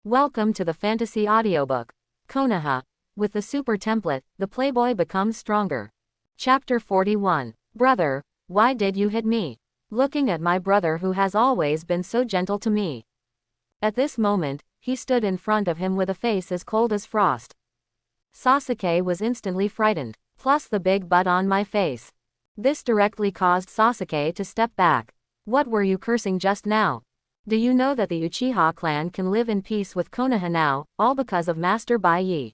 Welcome to the fantasy audiobook, Konaha. With the super template, the Playboy becomes stronger. Chapter 41. Brother, why did you hit me? Looking at my brother who has always been so gentle to me. At this moment, he stood in front of him with a face as cold as frost. Sasuke was instantly frightened, plus the big butt on my face. This directly caused Sasuke to step back. What were you cursing just now? Do you know that the Uchiha clan can live in peace with Konoha now, all because of Master Bai?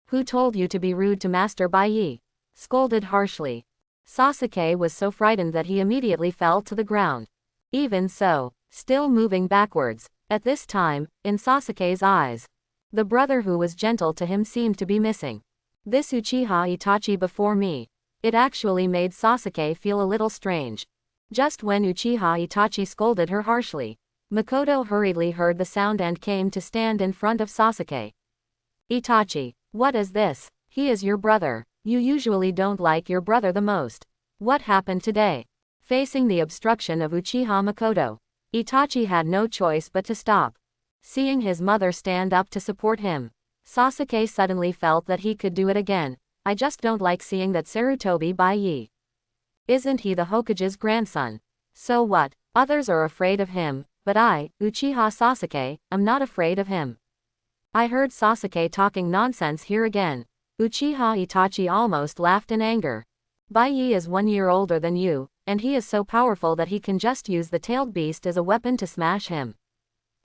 Who told you to be rude to Master Bai? Scolded harshly. Sasuke was so frightened that he immediately fell to the ground. Even so, still moving backwards, at this time, in Sasuke's eyes, the brother who was gentle to him seemed to be missing. This Uchiha Itachi before me. It actually made Sasuke feel a little strange. Just when Uchiha Itachi scolded her harshly, Makoto hurriedly heard the sound and came to stand in front of Sasuke. Itachi, what is this? He is your brother. You usually don't like your brother the most. What happened today? Facing the obstruction of Uchiha Makoto, Itachi had no choice but to stop. Seeing his mother stand up to support him, Sasuke suddenly felt that he could do it again. I just don't like seeing that Sarutobi Bai. Isn't he the Hokage's grandson? So what? Others are afraid of him. But I, Uchiha Sasuke, am not afraid of him. I heard Sasuke talking nonsense here again. Uchiha Itachi almost laughed in anger. Bai is 1 year older than you, and he is so powerful that he can just use the tailed beast as a weapon to smash him.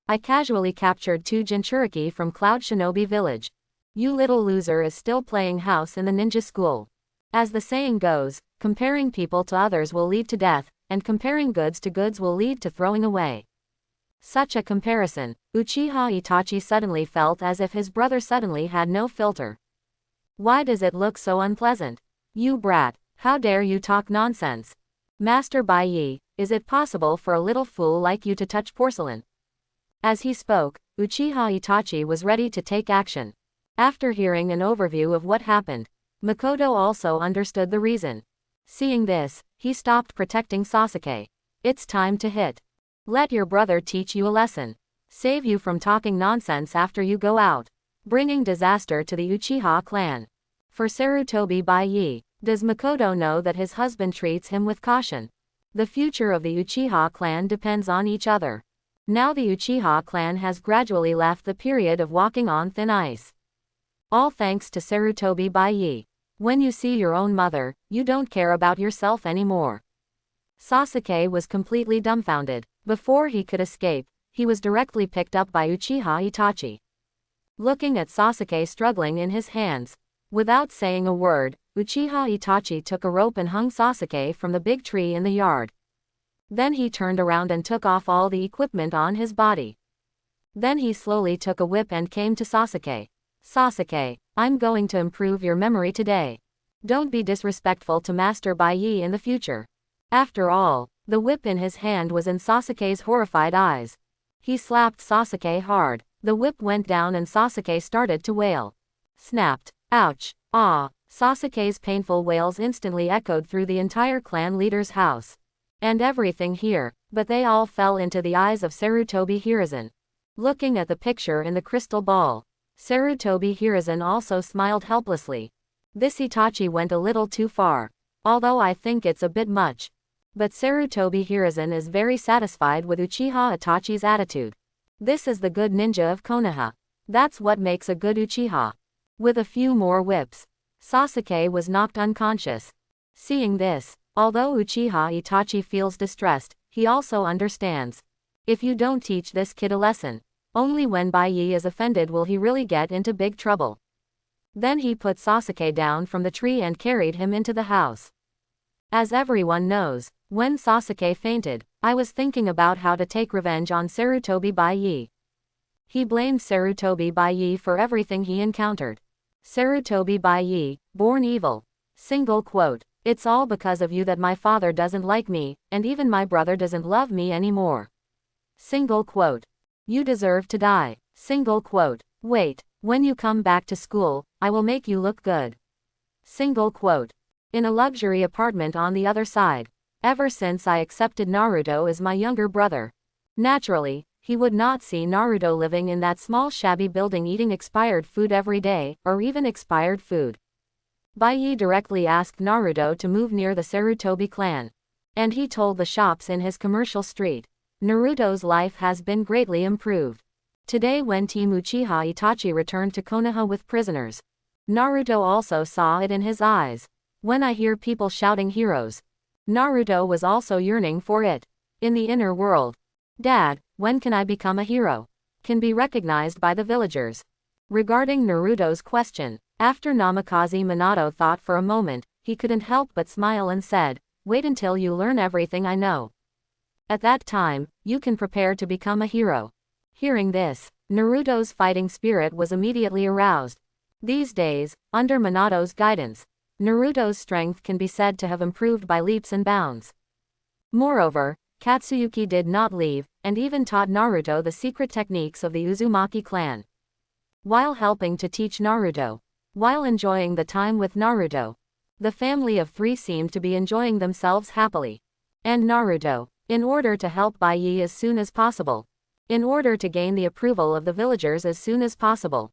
I casually captured 2 Jinchuriki from Cloud Shinobi Village. You little loser is still playing house in the ninja school. As the saying goes, comparing people to others will lead to death, and comparing goods to goods will lead to throwing away. Such a comparison, Uchiha Itachi suddenly felt as if his brother suddenly had no filter. Why does it look so unpleasant? You brat, how dare you talk nonsense? Master Bai, is it possible for a little fool like you to touch porcelain? As he spoke, Uchiha Itachi was ready to take action. After hearing an overview of what happened, Makoto also understood the reason. Seeing this, he stopped protecting Sasuke. It's time to hit. Let your brother teach you a lesson. Save you from talking nonsense after you go out, bringing disaster to the Uchiha clan. For Sarutobi Bai, does Makoto know that his husband treats him with caution? The future of the Uchiha clan depends on each other. Now the Uchiha clan has gradually left the period of walking on thin ice. All thanks to Sarutobi Bai. When you see your own mother, you don't care about yourself anymore. Sasuke was completely dumbfounded. Before he could escape, he was directly picked up by Uchiha Itachi. Looking at Sasuke struggling in his hands, without saying a word, Uchiha Itachi took a rope and hung Sasuke from the big tree in the yard. Then he turned around and took off all the equipment on his body. Then he slowly took a whip and came to Sasuke. Sasuke, I'm going to improve your memory today. Don't be disrespectful to Master Bai in the future. After all, the whip in his hand was in Sasuke's horrified eyes. He slapped Sasuke hard. The whip went down and Sasuke started to wail. Snapped. Ouch. Ah. Sasuke's painful wails instantly echoed through the entire clan leader's house. And everything here, but they all fell into the eyes of Sarutobi Hiruzen. Looking at the picture in the crystal ball, Sarutobi Hiruzen also smiled helplessly. This Itachi went a little too far. Although I think it's a bit much. But Sarutobi Hiruzen is very satisfied with Uchiha Itachi's attitude. This is the good ninja of Konoha. That's what makes a good Uchiha. With a few more whips, Sasuke was knocked unconscious. Seeing this, although Uchiha Itachi feels distressed, he also understands. If you don't teach this kid a lesson, only when Bai is offended will he really get into big trouble. Then he put Sasuke down from the tree and carried him into the house. As everyone knows, when Sasuke fainted, I was thinking about how to take revenge on Sarutobi Bai. He blamed Sarutobi Bai for everything he encountered. Sarutobi Bai, born evil. Single quote. It's all because of you that my father doesn't like me, and even my brother doesn't love me anymore. Single quote. You deserve to die. Single quote. Wait, when you come back to school, I will make you look good. Single quote. In a luxury apartment on the other side. Ever since I accepted Naruto as my younger brother. Naturally, he would not see Naruto living in that small shabby building eating expired food every day, or even expired food. Baiyi directly asked Naruto to move near the Sarutobi clan. And he told the shops in his commercial street. Naruto's life has been greatly improved. Today when Team Uchiha Itachi returned to Konoha with prisoners, Naruto also saw it in his eyes. When I hear people shouting heroes, Naruto was also yearning for it. In the inner world. Dad, when can I become a hero? Can be recognized by the villagers. Regarding Naruto's question, after Namikaze Minato thought for a moment, he couldn't help but smile and said, wait until you learn everything I know. At that time, you can prepare to become a hero. Hearing this, Naruto's fighting spirit was immediately aroused. These days, under Minato's guidance, Naruto's strength can be said to have improved by leaps and bounds. Moreover, Katsuyuki did not leave, and even taught Naruto the secret techniques of the Uzumaki clan. While helping to teach Naruto, while enjoying the time with Naruto, the family of three seemed to be enjoying themselves happily. And Naruto, in order to help Baiyi as soon as possible, in order to gain the approval of the villagers as soon as possible,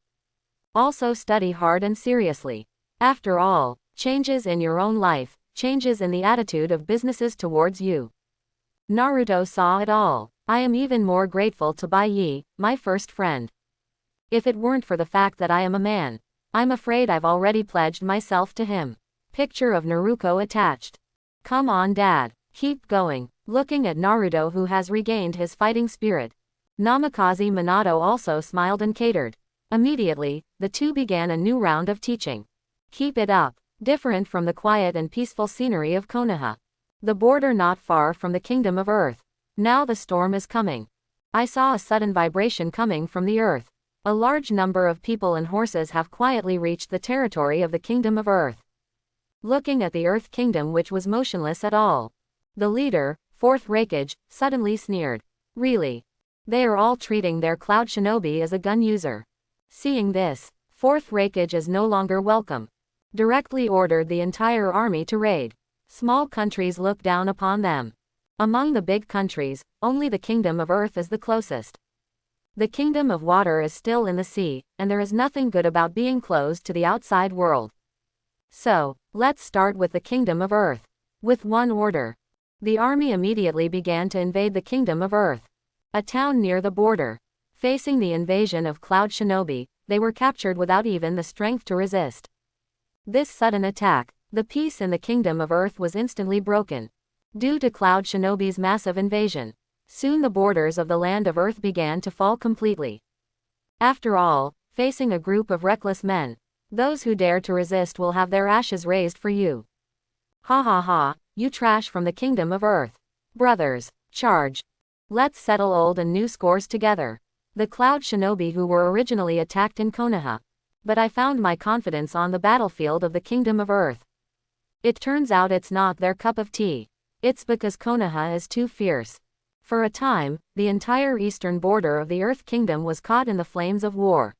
also study hard and seriously. After all, changes in your own life, changes in the attitude of businesses towards you. Naruto saw it all. I am even more grateful to Baiyi, my first friend. If it weren't for the fact that I am a man, I'm afraid I've already pledged myself to him. Picture of Naruto attached. Come on dad, keep going. Looking at Naruto who has regained his fighting spirit, Namikaze Minato also smiled and catered. Immediately, the two began a new round of teaching. Keep it up. Different from the quiet and peaceful scenery of Konoha, the border not far from the kingdom of earth. Now the storm is coming. I saw a sudden vibration coming from the earth. A large number of people and horses have quietly reached the territory of the kingdom of earth. Looking at the earth kingdom which was motionless at all, the leader, fourth Raikage, suddenly sneered. Really? They are all treating their cloud shinobi as a gun user. Seeing this, fourth Raikage is no longer welcome. Directly ordered the entire army to raid. Small countries look down upon them. Among the big countries, only the kingdom of earth is the closest. The kingdom of water is still in the sea, and there is nothing good about being closed to the outside world. So, let's start with the kingdom of earth. With one order, the army immediately began to invade the kingdom of earth. A town near the border. Facing the invasion of cloud shinobi, they were captured without even the strength to resist. This sudden attack, the peace in the kingdom of earth was instantly broken. Due to cloud shinobi's massive invasion, soon the borders of the land of earth began to fall completely. After all, facing a group of reckless men, those who dare to resist will have their ashes raised for you. Ha ha ha, you trash from the kingdom of earth. Brothers, charge. Let's settle old and new scores together. The cloud shinobi who were originally attacked in Konoha. But I found my confidence on the battlefield of the kingdom of earth. It turns out it's not their cup of tea. It's because Konoha is too fierce. For a time, the entire eastern border of the earth kingdom was caught in the flames of war.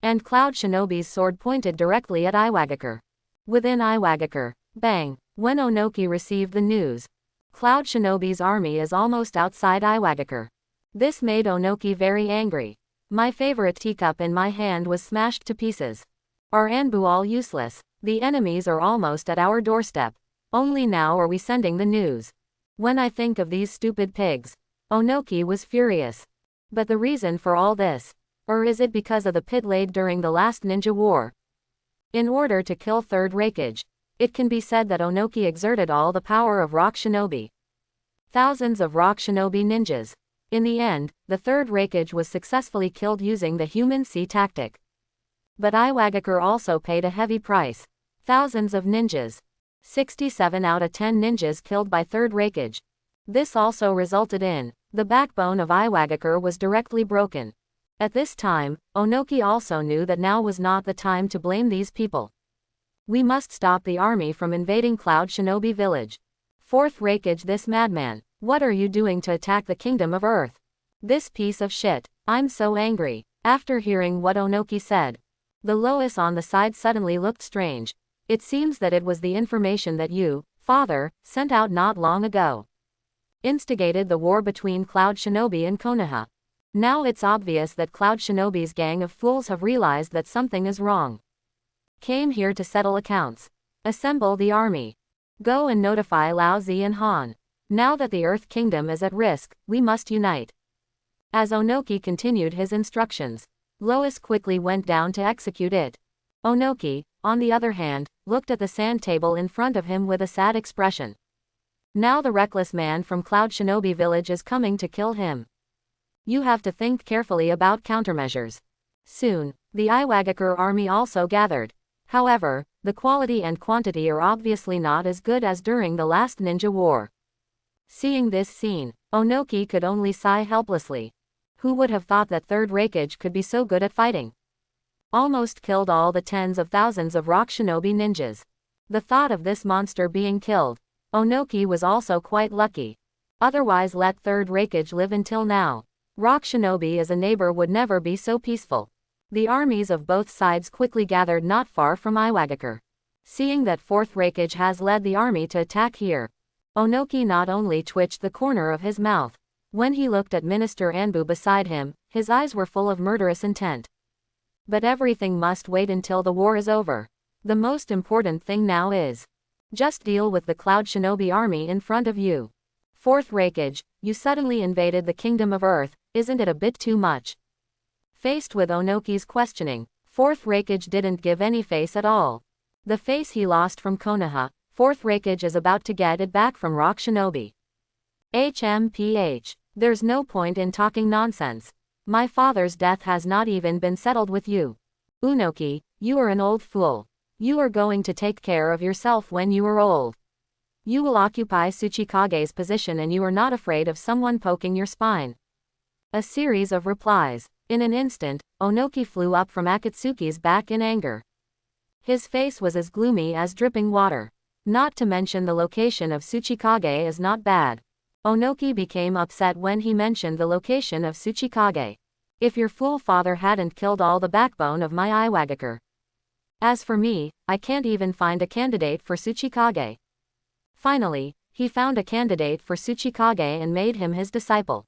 And cloud shinobi's sword pointed directly at Iwagakure. Within Iwagakure, bang, when Onoki received the news. Cloud shinobi's army is almost outside Iwagakure. This made Onoki very angry. My favorite teacup in my hand was smashed to pieces. Our Anbu all useless. The enemies are almost at our doorstep. Only now are we sending the news. When I think of these stupid pigs, Onoki was furious. But the reason for all this, or is it because of the pit laid during the last ninja war? In order to kill third Raikage, it can be said that Onoki exerted all the power of rock shinobi. Thousands of rock shinobi ninjas. In the end, the third Raikage was successfully killed using the human sea tactic. But Iwagakure also paid a heavy price. Thousands of ninjas. 67 out of 10 ninjas killed by third Raikage. This also resulted in, the backbone of Iwagakure was directly broken. At this time, Onoki also knew that now was not the time to blame these people. We must stop the army from invading Cloud Shinobi Village. Fourth Raikage, this madman. What are you doing to attack the kingdom of earth? This piece of shit. I'm so angry. After hearing what Onoki said, the Lois on the side suddenly looked strange. It seems that it was the information that you, father, sent out not long ago. Instigated the war between Cloud Shinobi and Konoha. Now it's obvious that Cloud Shinobi's gang of fools have realized that something is wrong. Came here to settle accounts. Assemble the army. Go and notify Lao Zi and Han. Now that the Earth Kingdom is at risk, we must unite. As Onoki continued his instructions, Lois quickly went down to execute it. Onoki, on the other hand, looked at the sand table in front of him with a sad expression. Now the reckless man from Cloud Shinobi Village is coming to kill him. You have to think carefully about countermeasures. Soon, the Iwagakure army also gathered. However, the quality and quantity are obviously not as good as during the last ninja war. Seeing this scene, Onoki could only sigh helplessly. Who would have thought that Third Raikage could be so good at fighting? Almost killed all the tens of thousands of rock shinobi ninjas. The thought of this monster being killed, Onoki was also quite lucky. Otherwise let Third Raikage live until now. Rock shinobi as a neighbor would never be so peaceful. The armies of both sides quickly gathered not far from Iwagakure. Seeing that Fourth Raikage has led the army to attack here, Onoki not only twitched the corner of his mouth. When he looked at Minister Anbu beside him, his eyes were full of murderous intent. But everything must wait until the war is over. The most important thing now is just deal with the Cloud Shinobi army in front of you. Fourth Raikage, you suddenly invaded the Kingdom of Earth, isn't it a bit too much? Faced with Onoki's questioning, Fourth Raikage didn't give any face at all. The face he lost from Konaha, Fourth Raikage is about to get it back from Rock Shinobi. HMPH. There's no point in talking nonsense. My father's death has not even been settled with you. Onoki, you are an old fool. You are going to take care of yourself when you are old. You will occupy Tsuchikage's position and you are not afraid of someone poking your spine. A series of replies. In an instant, Onoki flew up from Akatsuki's back in anger. His face was as gloomy as dripping water. Not to mention the location of Tsuchikage is not bad. Onoki became upset when he mentioned the location of Tsuchikage. If your fool father hadn't killed all the backbone of my Iwagakure. As for me, I can't even find a candidate for Tsuchikage. Finally, he found a candidate for Tsuchikage and made him his disciple.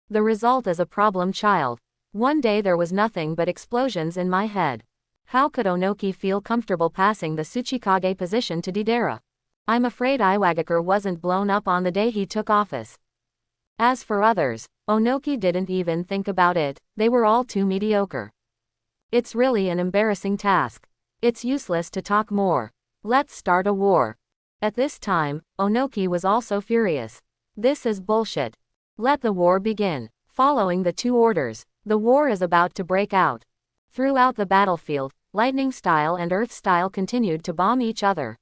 The result is a problem child. One day there was nothing but explosions in my head. How could Onoki feel comfortable passing the Tsuchikage position to Deidara? I'm afraid Iwagakure wasn't blown up on the day he took office. As for others, Onoki didn't even think about it, they were all too mediocre. It's really an embarrassing task. It's useless to talk more. Let's start a war. At this time, Onoki was also furious. This is bullshit. Let the war begin. Following the two orders, the war is about to break out. Throughout the battlefield, Lightning Style and Earth Style continued to bomb each other.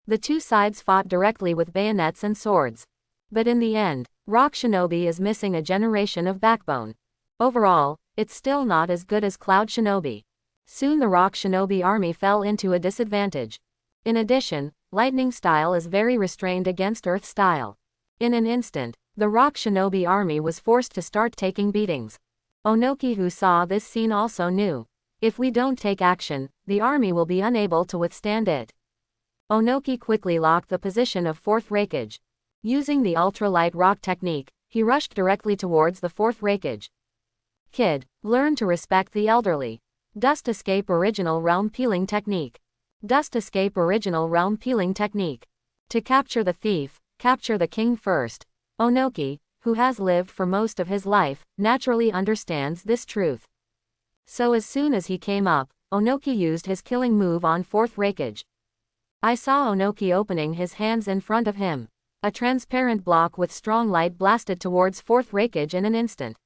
The two sides fought directly with bayonets and swords. But in the end, Rock Shinobi is missing a generation of backbone. Overall, it's still not as good as Cloud Shinobi. Soon the Rock Shinobi army fell into a disadvantage. In addition, Lightning Style is very restrained against Earth Style. In an instant, the Rock Shinobi army was forced to start taking beatings. Onoki, who saw this scene, also knew. If we don't take action, the army will be unable to withstand it. Onoki quickly locked the position of Fourth Raikage. Using the ultra-light rock technique, he rushed directly towards the Fourth Raikage. Kid, learn to respect the elderly. Dust Escape Original Realm Peeling Technique. Dust Escape Original Realm Peeling Technique. To capture the thief, capture the king first. Onoki, who has lived for most of his life, naturally understands this truth. So as soon as he came up, Onoki used his killing move on Fourth Raikage. I saw Onoki opening his hands in front of him. A transparent block with strong light blasted towards Fourth Raikage in an instant.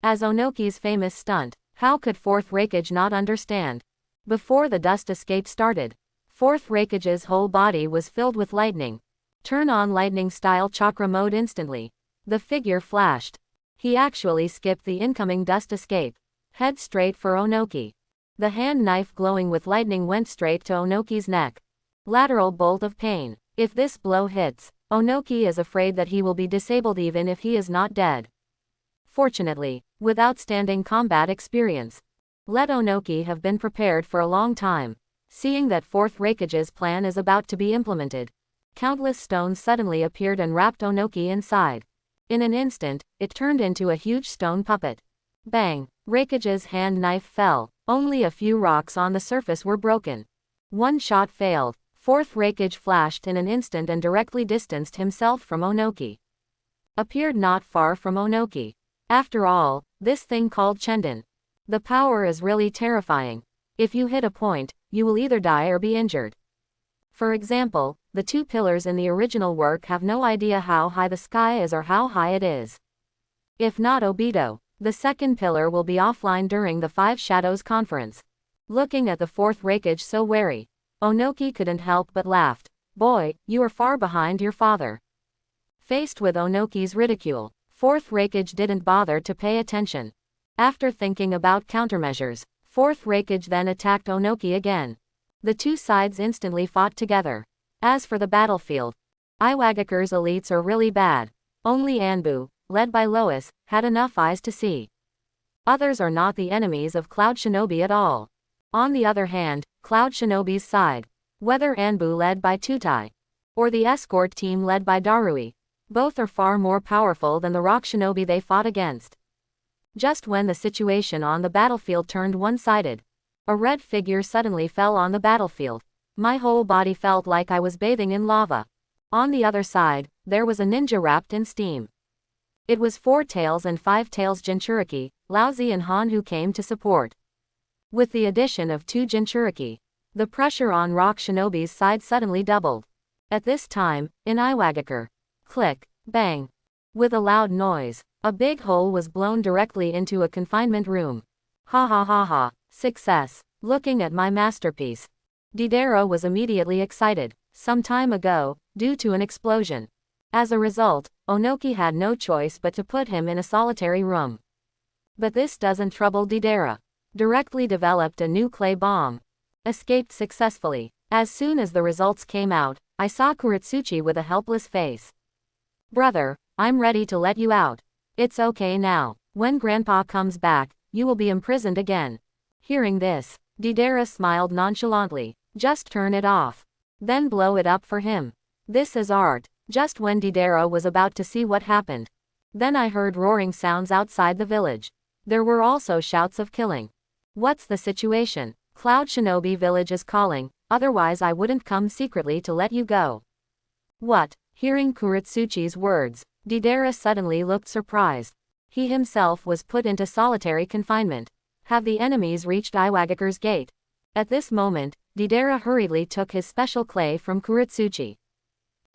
As Onoki's famous stunt, how could Fourth Raikage not understand? Before the dust escape started, Fourth Raikage's whole body was filled with lightning. Turn on Lightning Style Chakra mode instantly. The figure flashed. He actually skipped the incoming dust escape. Head straight for Onoki. The hand knife glowing with lightning went straight to Onoki's neck. Lateral bolt of pain. If this blow hits, Onoki is afraid that he will be disabled even if he is not dead. Fortunately, with outstanding combat experience, let Onoki have been prepared for a long time. Seeing that Fourth Raikage's plan is about to be implemented, countless stones suddenly appeared and wrapped Onoki inside. In an instant, it turned into a huge stone puppet. Bang! Raikage's hand knife fell. Only a few rocks on the surface were broken. One shot failed. Fourth Raikage flashed in an instant and directly distanced himself from Onoki. Appeared not far from Onoki. After all, this thing called Chendon. The power is really terrifying. If you hit a point, you will either die or be injured. For example, the two pillars in the original work have no idea how high the sky is or how high it is. If not Obito, the second pillar will be offline during the Five Shadows conference. Looking at the fourth Raikage so wary, Onoki couldn't help but laughed. Boy, you are far behind your father. Faced with Onoki's ridicule, fourth Raikage didn't bother to pay attention. After thinking about countermeasures, fourth Raikage then attacked Onoki again. The two sides instantly fought together. As for the battlefield, Iwagakure's elites are really bad. Only Anbu, led by Lois, had enough eyes to see. Others are not the enemies of Cloud Shinobi at all. On the other hand, Cloud Shinobi's side, whether Anbu led by Tutai, or the escort team led by Darui, both are far more powerful than the rock shinobi they fought against. Just when the situation on the battlefield turned one-sided, a red figure suddenly fell on the battlefield. My whole body felt like I was bathing in lava. On the other side, there was a ninja wrapped in steam. It was Four Tails and Five Tails Jinchuriki, Laozi and Han who came to support. With the addition of two Jinchuriki, the pressure on Rock Shinobi's side suddenly doubled. At this time, in Iwagakure, click, bang. With a loud noise, a big hole was blown directly into a confinement room. Ha ha ha ha, success. Looking at my masterpiece, Deidara was immediately excited. Some time ago, due to an explosion. As a result, Onoki had no choice but to put him in a solitary room. But this doesn't trouble Deidara. Directly developed a new clay bomb. Escaped successfully. As soon as the results came out, I saw Kuretsuchi with a helpless face. Brother, I'm ready to let you out. It's okay now. When Grandpa comes back, you will be imprisoned again. Hearing this, Deidara smiled nonchalantly. Just turn it off. Then blow it up for him. This is art. Just when Deidara was about to see what happened, then I heard roaring sounds outside the village. There were also shouts of killing. What's the situation? Cloud Shinobi Village is calling, otherwise I wouldn't come secretly to let you go. What? Hearing Kuretsuchi's words, Deidara suddenly looked surprised. He himself was put into solitary confinement. Have the enemies reached Iwagakure's gate? At this moment, Deidara hurriedly took his special clay from Kuretsuchi.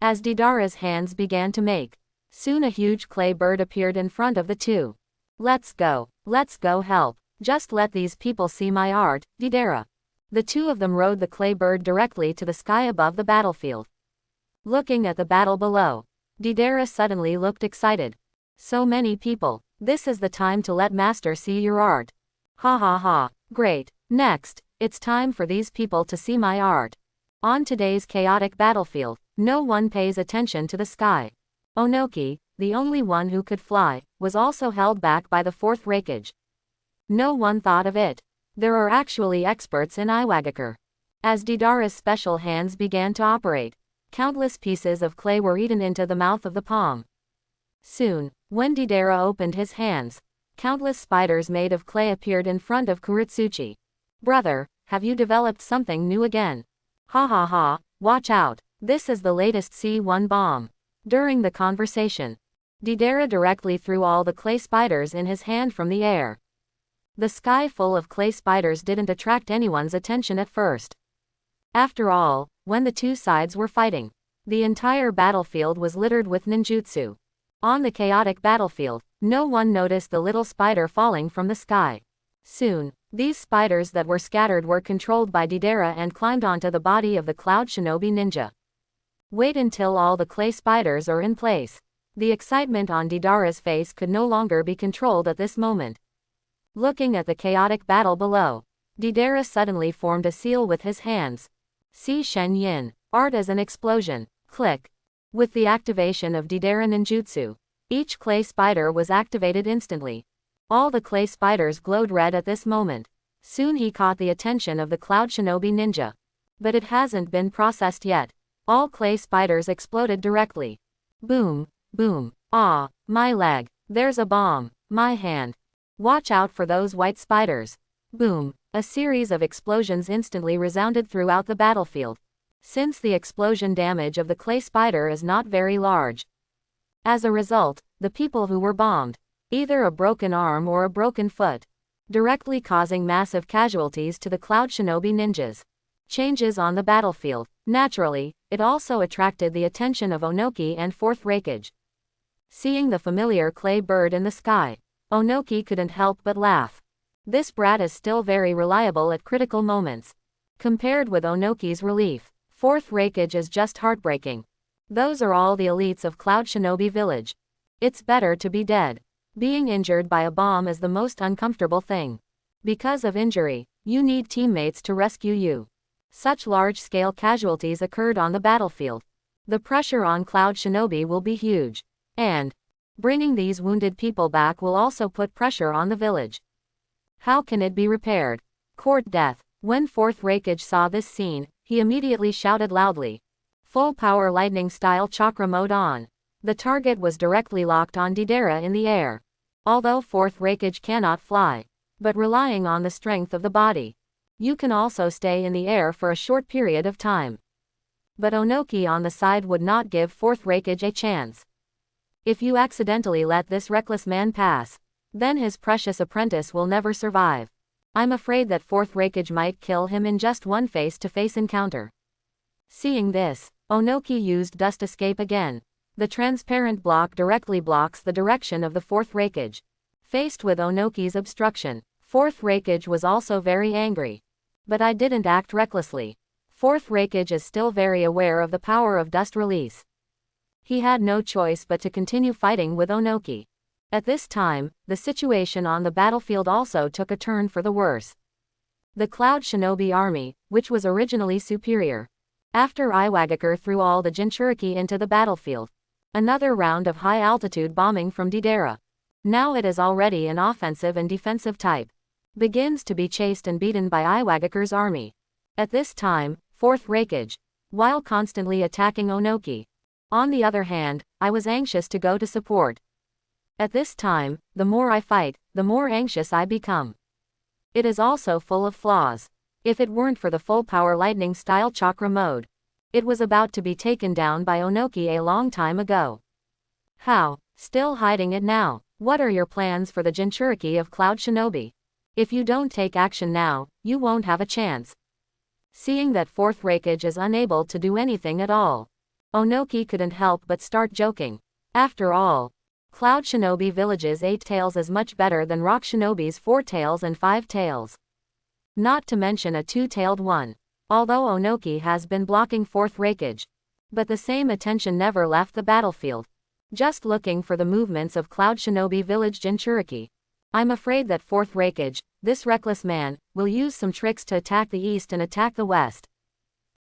As Deidara's hands began to make, soon a huge clay bird appeared in front of the two. Let's go help. Just let these people see my art, Deidara. The two of them rode the clay bird directly to the sky above the battlefield. Looking at the battle below, Deidara suddenly looked excited. So many people. This is the time to let Master see your art. Ha ha ha. Great. Next, it's time for these people to see my art. On today's chaotic battlefield, no one pays attention to the sky. Onoki, the only one who could fly, was also held back by the fourth Raikage. No one thought of it. There are actually experts in Iwagakure. As Deidara's special hands began to operate, countless pieces of clay were eaten into the mouth of the palm. Soon, when Deidara opened his hands, countless spiders made of clay appeared in front of Kuretsuchi. Brother, have you developed something new again? Ha ha ha, watch out, this is the latest C1 bomb. During the conversation, Deidara directly threw all the clay spiders in his hand from the air. The sky full of clay spiders didn't attract anyone's attention at first. After all, when the two sides were fighting, the entire battlefield was littered with ninjutsu. On the chaotic battlefield, no one noticed the little spider falling from the sky. Soon, these spiders that were scattered were controlled by Deidara and climbed onto the body of the Cloud Shinobi ninja. Wait until all the clay spiders are in place. The excitement on Deidara's face could no longer be controlled at this moment. Looking at the chaotic battle below, Deidara suddenly formed a seal with his hands. See Shen Yin, art as an explosion. Click. With the activation of Deidara ninjutsu, each clay spider was activated instantly. All the clay spiders glowed red at this moment. Soon he caught the attention of the Cloud Shinobi ninja. But it hasn't been processed yet. All clay spiders exploded directly. Boom, boom. Ah, my leg. There's a bomb. My hand. Watch out for those white spiders. Boom. A series of explosions instantly resounded throughout the battlefield. Since the explosion damage of the clay spider is not very large. As a result, the people who were bombed, either a broken arm or a broken foot, directly causing massive casualties to the Cloud Shinobi ninjas. Changes on the battlefield. Naturally, it also attracted the attention of Onoki and Fourth Raikage. Seeing the familiar clay bird in the sky, Onoki couldn't help but laugh. This brat is still very reliable at critical moments. Compared with Onoki's relief, Fourth Raikage is just heartbreaking. Those are all the elites of Cloud Shinobi Village. It's better to be dead. Being injured by a bomb is the most uncomfortable thing. Because of injury, you need teammates to rescue you. Such large-scale casualties occurred on the battlefield. The pressure on Cloud Shinobi will be huge. And bringing these wounded people back will also put pressure on the village. How can it be repaired? Court death. When Fourth Raikage saw this scene, he immediately shouted loudly. Full power lightning style chakra mode on. The target was directly locked on Deidara in the air. Although Fourth Raikage cannot fly, but relying on the strength of the body, you can also stay in the air for a short period of time. But Onoki on the side would not give Fourth Raikage a chance. If you accidentally let this reckless man pass, then his precious apprentice will never survive. I'm afraid that Fourth Raikage might kill him in just one face-to-face encounter. Seeing this, Onoki used Dust Escape again. The transparent block directly blocks the direction of the Fourth Raikage. Faced with Onoki's obstruction, Fourth Raikage was also very angry. But I didn't act recklessly. Fourth Raikage is still very aware of the power of dust release. He had no choice but to continue fighting with Onoki. At this time, the situation on the battlefield also took a turn for the worse. The Cloud Shinobi army, which was originally superior, after Iwagakure threw all the Jinchuriki into the battlefield, another round of high-altitude bombing from Deidara. Now it is already an offensive and defensive type. Begins to be chased and beaten by Iwagakure's army. At this time, Fourth Raikage, while constantly attacking Onoki. On the other hand, I was anxious to go to support. At this time, the more I fight, the more anxious I become. It is also full of flaws. If it weren't for the full power lightning style chakra mode, it was about to be taken down by Onoki a long time ago. How? Still hiding it now? What are your plans for the Jinchuriki of Cloud Shinobi? If you don't take action now, you won't have a chance. Seeing that Fourth Raikage is unable to do anything at all, Onoki couldn't help but start joking. After all, Cloud Shinobi Village's 8 tails is much better than Rock Shinobi's 4 tails and 5 tails. Not to mention a 2-tailed one. Although Onoki has been blocking Fourth Raikage, but the same attention never left the battlefield. Just looking for the movements of Cloud Shinobi Village Jinchuriki. I'm afraid that Fourth Raikage, this reckless man, will use some tricks to attack the east and attack the west.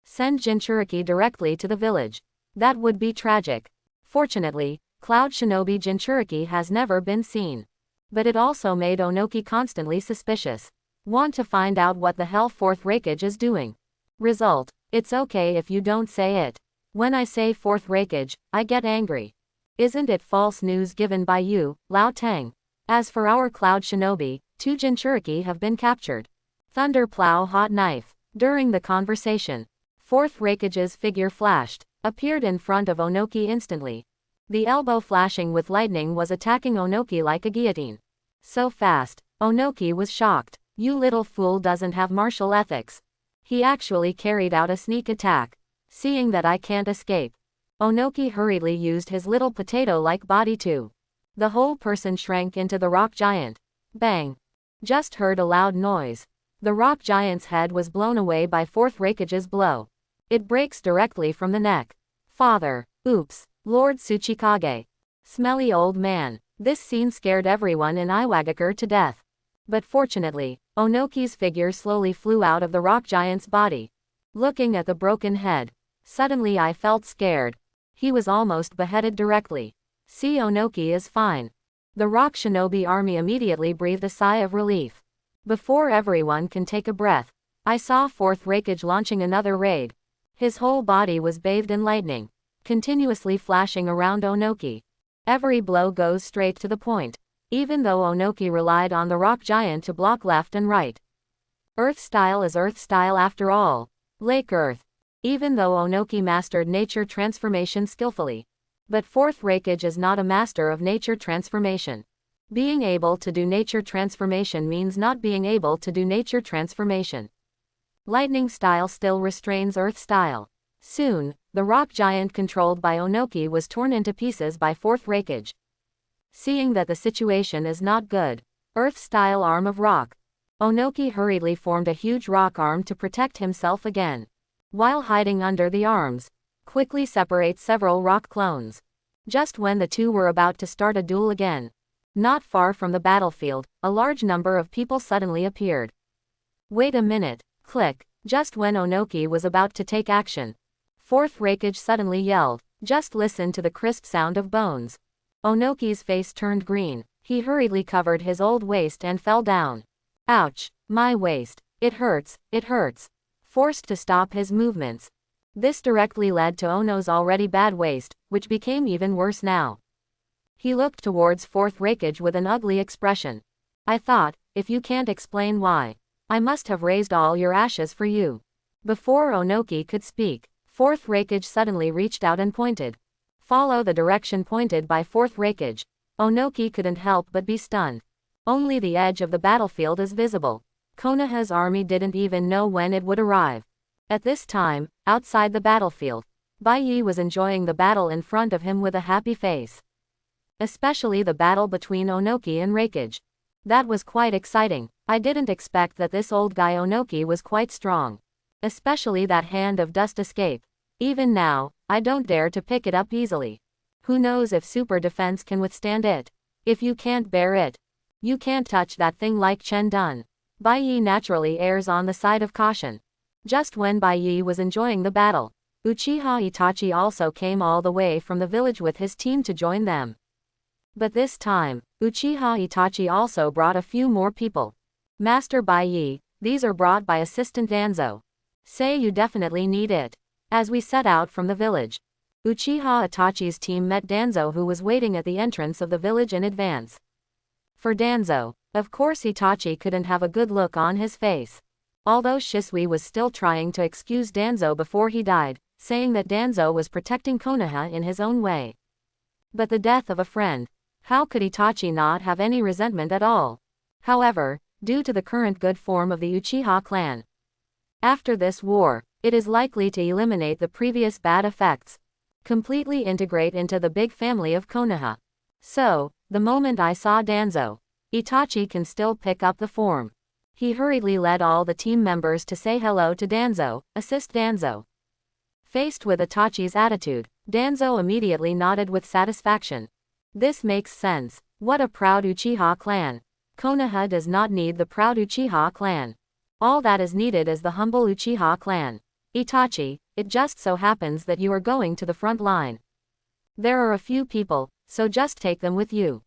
Send Jinchuriki directly to the village. That would be tragic. Fortunately, Cloud Shinobi Jinchuriki has never been seen. But it also made Onoki constantly suspicious. Want to find out what the hell Fourth Raikage is doing. Result: it's okay if you don't say it. When I say Fourth Raikage, I get angry. Isn't it false news given by you, Lao Tang? As for our Cloud Shinobi, 2 Jinchuriki have been captured. Thunder Plow Hot Knife. During the conversation, Fourth Raikage's figure flashed, appeared in front of Onoki instantly. The elbow flashing with lightning was attacking Onoki like a guillotine. So fast, Onoki was shocked. You little fool doesn't have martial ethics. He actually carried out a sneak attack. Seeing that I can't escape, Onoki hurriedly used his little potato-like body too. The whole person shrank into the rock giant. Bang! Just heard a loud noise. The rock giant's head was blown away by Fourth Raikage's blow. It breaks directly from the neck. Father! Oops! Lord Tsuchikage! Smelly old man! This scene scared everyone in Iwagakure to death. But fortunately, Onoki's figure slowly flew out of the rock giant's body. Looking at the broken head, suddenly I felt scared. He was almost beheaded directly. See, Onoki is fine. The Rock Shinobi army immediately breathed a sigh of relief. Before everyone can take a breath, I saw Fourth Raikage launching another raid. His whole body was bathed in lightning, continuously flashing around Onoki. Every blow goes straight to the point. Even though Onoki relied on the rock giant to block left and right. Earth style is Earth style after all. Lake Earth. Even though Onoki mastered nature transformation skillfully. But fourth Raikage is not a master of nature transformation. Being able to do nature transformation means not being able to do nature transformation. Lightning style still restrains Earth style. Soon, the rock giant controlled by Onoki was torn into pieces by fourth Raikage. Seeing that the situation is not good. Earth style arm of rock. Onoki hurriedly formed a huge rock arm to protect himself again. While hiding under the arms, quickly separates several rock clones. Just when the two were about to start a duel again. Not far from the battlefield, a large number of people suddenly appeared. Wait a minute, click, just when Onoki was about to take action. Fourth Raikage suddenly yelled, just listen to the crisp sound of bones. Onoki's face turned green, he hurriedly covered his old waist and fell down. Ouch, my waist, it hurts, it hurts. Forced to stop his movements. This directly led to Ono's already bad waist, which became even worse now. He looked towards fourth Raikage with an ugly expression. I thought, if you can't explain why, I must have raised all your ashes for you. Before Onoki could speak, fourth Raikage suddenly reached out and pointed. Follow the direction pointed by fourth Raikage. Onoki couldn't help but be stunned. Only the edge of the battlefield is visible. Konoha's army didn't even know when it would arrive. At this time, outside the battlefield, Bai Yi was enjoying the battle in front of him with a happy face. Especially the battle between Onoki and Raikage. That was quite exciting. I didn't expect that this old guy Onoki was quite strong. Especially that hand of dust escape. Even now, I don't dare to pick it up easily. Who knows if super defense can withstand it? If you can't bear it, you can't touch that thing like Chen Dun. Bai Yi naturally errs on the side of caution. Just when Bai Yi was enjoying the battle, Uchiha Itachi also came all the way from the village with his team to join them. But this time, Uchiha Itachi also brought a few more people. Master Bai Yi, these are brought by Assistant Danzo. Say you definitely need it. As we set out from the village, Uchiha Itachi's team met Danzo, who was waiting at the entrance of the village in advance. For Danzo, of course Itachi couldn't have a good look on his face. Although Shisui was still trying to excuse Danzo before he died, saying that Danzo was protecting Konoha in his own way. But the death of a friend, how could Itachi not have any resentment at all? However, due to the current good form of the Uchiha clan, after this war, it is likely to eliminate the previous bad effects. Completely integrate into the big family of Konoha. So, the moment I saw Danzo, Itachi can still pick up the form. He hurriedly led all the team members to say hello to Danzo, assist Danzo. Faced with Itachi's attitude, Danzo immediately nodded with satisfaction. This makes sense. What a proud Uchiha clan. Konoha does not need the proud Uchiha clan. All that is needed is the humble Uchiha clan. Itachi, it just so happens that you are going to the front line. There are a few people, so just take them with you.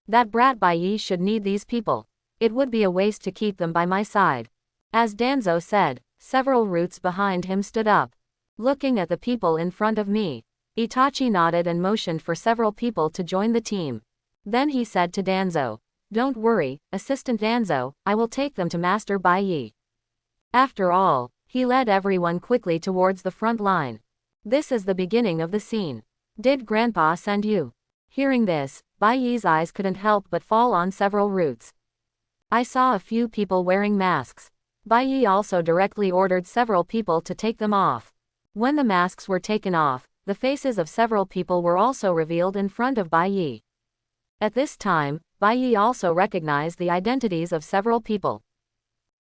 That brat Bai Yi should need these people. It would be a waste to keep them by my side. As Danzo said, several roots behind him stood up. Looking at the people in front of me, Itachi nodded and motioned for several people to join the team. Then he said to Danzo, don't worry, Assistant Danzo, I will take them to Master Bai Yi. After all, he led everyone quickly towards the front line. This is the beginning of the scene. Did Grandpa send you? Hearing this, Bai Yi's eyes couldn't help but fall on several roots. I saw a few people wearing masks. Bai Yi also directly ordered several people to take them off. When the masks were taken off, the faces of several people were also revealed in front of Bai Yi. At this time, Bai Yi also recognized the identities of several people.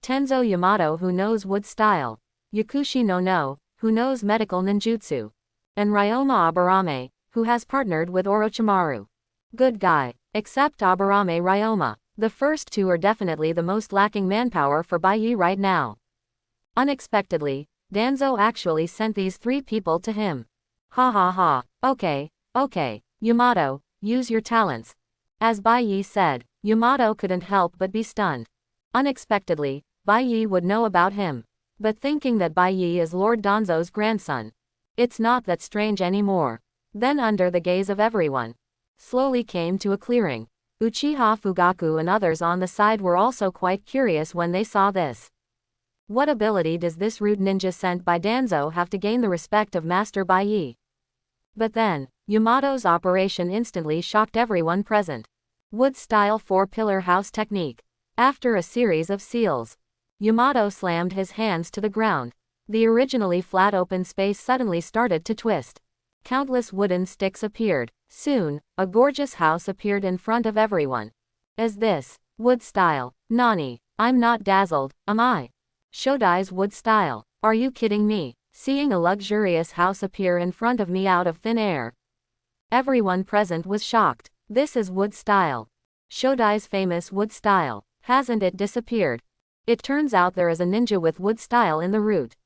Tenzo Yamato, who knows wood style. Yakushi no, who knows medical ninjutsu. And Ryoma Aburame, who has partnered with Orochimaru. Good guy. Except Aburame Ryoma. The first two are definitely the most lacking manpower for Bai Yi right now. Unexpectedly, Danzo actually sent these three people to him. Ha ha ha. Okay, Yamato, use your talents. As Bai Yi said, Yamato couldn't help but be stunned. Unexpectedly, Bai Yi would know about him. But thinking that Bai Yi is Lord Danzo's grandson, it's not that strange anymore. Then under the gaze of everyone, slowly came to a clearing. Uchiha Fugaku and others on the side were also quite curious when they saw this. What ability does this rude ninja sent by Danzo have to gain the respect of Master Bai? But then, Yamato's operation instantly shocked everyone present. Wood-style 4-pillar house technique. After a series of seals, Yamato slammed his hands to the ground. The originally flat open space suddenly started to twist. Countless wooden sticks appeared. Soon, a gorgeous house appeared in front of everyone. Is this wood style? Nani, I'm not dazzled, am I? Shodai's wood style. Are you kidding me? Seeing a luxurious house appear in front of me out of thin air. Everyone present was shocked. This is wood style. Shodai's famous wood style. Hasn't it disappeared? It turns out there is a ninja with wood style in the route.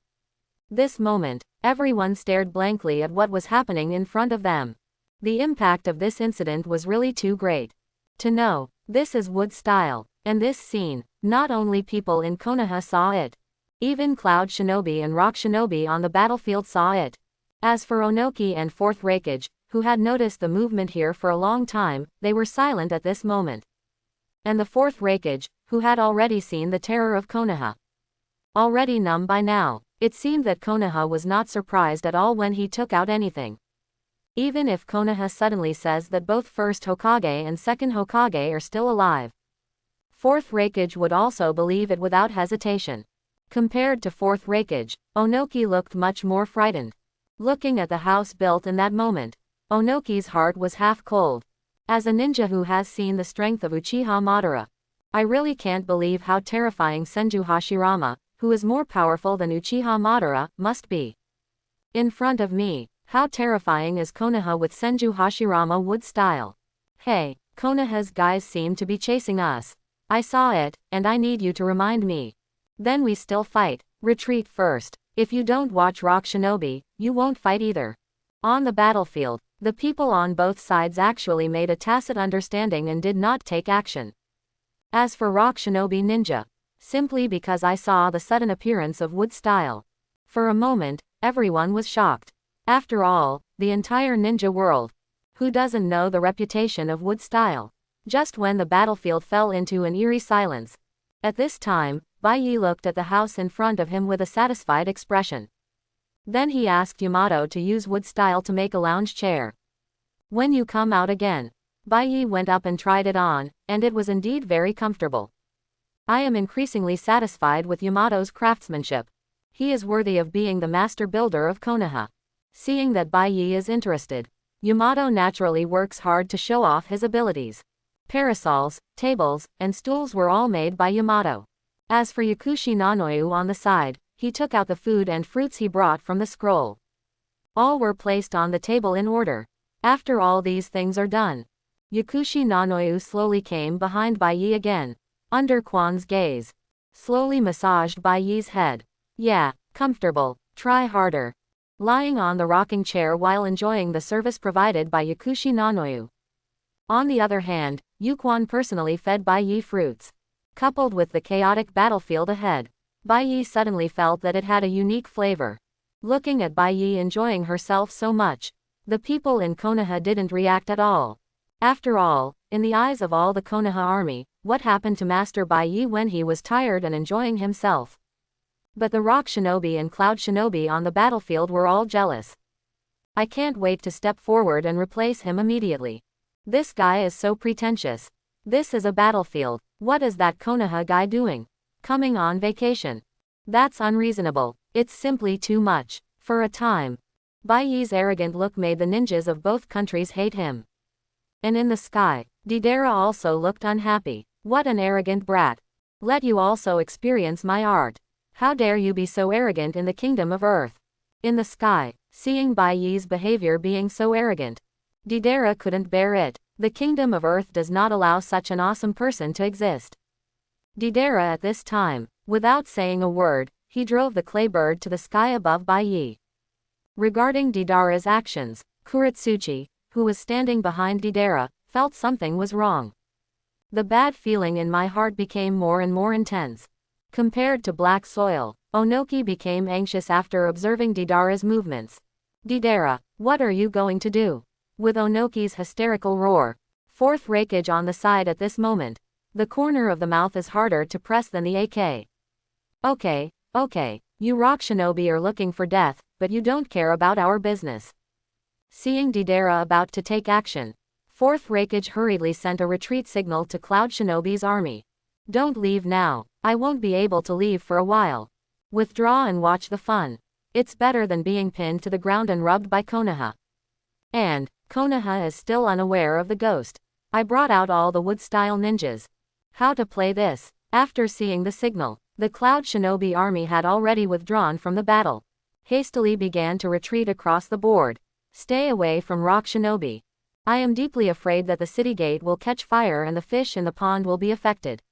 This moment, everyone stared blankly at what was happening in front of them. The impact of this incident was really too great. To know, this is wood style, and this scene, not only people in Konoha saw it. Even Cloud Shinobi and Rock Shinobi on the battlefield saw it. As for Onoki and 4th Raikage, who had noticed the movement here for a long time, they were silent at this moment. And the 4th Raikage, who had already seen the terror of Konoha. Already numb by now, it seemed that Konoha was not surprised at all when he took out anything. Even if Konoha suddenly says that both first Hokage and second Hokage are still alive, 4th Raikage would also believe it without hesitation. Compared to 4th Raikage, Onoki looked much more frightened. Looking at the house built in that moment, Onoki's heart was half cold. As a ninja who has seen the strength of Uchiha Madara, I really can't believe how terrifying Senju Hashirama, who is more powerful than Uchiha Madara, must be. In front of me, how terrifying is Konoha with Senju Hashirama wood style? Hey, Konoha's guys seem to be chasing us. I saw it, and I need you to remind me. Then we still fight. Retreat first. If you don't watch Rock Shinobi, you won't fight either. On the battlefield, the people on both sides actually made a tacit understanding and did not take action. As for Rock Shinobi Ninja, simply because I saw the sudden appearance of wood style. For a moment, everyone was shocked. After all, the entire ninja world. Who doesn't know the reputation of wood style? Just when the battlefield fell into an eerie silence. At this time, Bai Yi looked at the house in front of him with a satisfied expression. Then he asked Yamato to use wood style to make a lounge chair. When you come out again. Bai Yi went up and tried it on, and it was indeed very comfortable. I am increasingly satisfied with Yamato's craftsmanship. He is worthy of being the master builder of Konoha. Seeing that Bai Yi is interested, Yamato naturally works hard to show off his abilities. Parasols, tables, and stools were all made by Yamato. As for Yakushi Nanoyu on the side, he took out the food and fruits he brought from the scroll. All were placed on the table in order. After all these things are done, Yakushi Nanoyu slowly came behind Bai Yi again, under Quan's gaze. Slowly massaged Bai Yi's head. Yeah, comfortable, try harder. Lying on the rocking chair while enjoying the service provided by Yakushi Nanoyu. On the other hand, Yuquan personally fed Bai Yi fruits. Coupled with the chaotic battlefield ahead, Bai Yi suddenly felt that it had a unique flavor. Looking at Bai Yi enjoying herself so much, the people in Konoha didn't react at all. After all, in the eyes of all the Konoha army, what happened to Master Bai Yi when he was tired and enjoying himself? But the Rock Shinobi and Cloud Shinobi on the battlefield were all jealous. I can't wait to step forward and replace him immediately. This guy is so pretentious. This is a battlefield. What is that Konoha guy doing? Coming on vacation. That's unreasonable. It's simply too much. For a time, Bai Yi's arrogant look made the ninjas of both countries hate him. And in the sky, Deidara also looked unhappy. What an arrogant brat. Let you also experience my art. How dare you be so arrogant in the kingdom of earth? In the sky, seeing Bai Yi's behavior being so arrogant, Deidara couldn't bear it. The kingdom of earth does not allow such an awesome person to exist. Deidara at this time, without saying a word, he drove the clay bird to the sky above Bai Yi. Regarding Deidara's actions, Kuretsuchi, who was standing behind Deidara, felt something was wrong. The bad feeling in my heart became more and more intense. Compared to black soil, Onoki became anxious after observing Deidara's movements. Deidara, what are you going to do? with Onoki's hysterical roar. Fourth Reikage on the side at this moment. The corner of the mouth is harder to press than the AK. Okay, you rock shinobi are looking for death, but you don't care about our business. Seeing Deidara about to take action, Fourth Reikage hurriedly sent a retreat signal to Cloud Shinobi's army. Don't leave now, I won't be able to leave for a while. Withdraw and watch the fun. It's better than being pinned to the ground and rubbed by Konoha. And, Konoha is still unaware of the ghost. I brought out all the wood-style ninjas. How to play this? After seeing the signal, the Cloud Shinobi army had already withdrawn from the battle. Hastily began to retreat across the board. Stay away from Rock Shinobi. I am deeply afraid that the city gate will catch fire and the fish in the pond will be affected.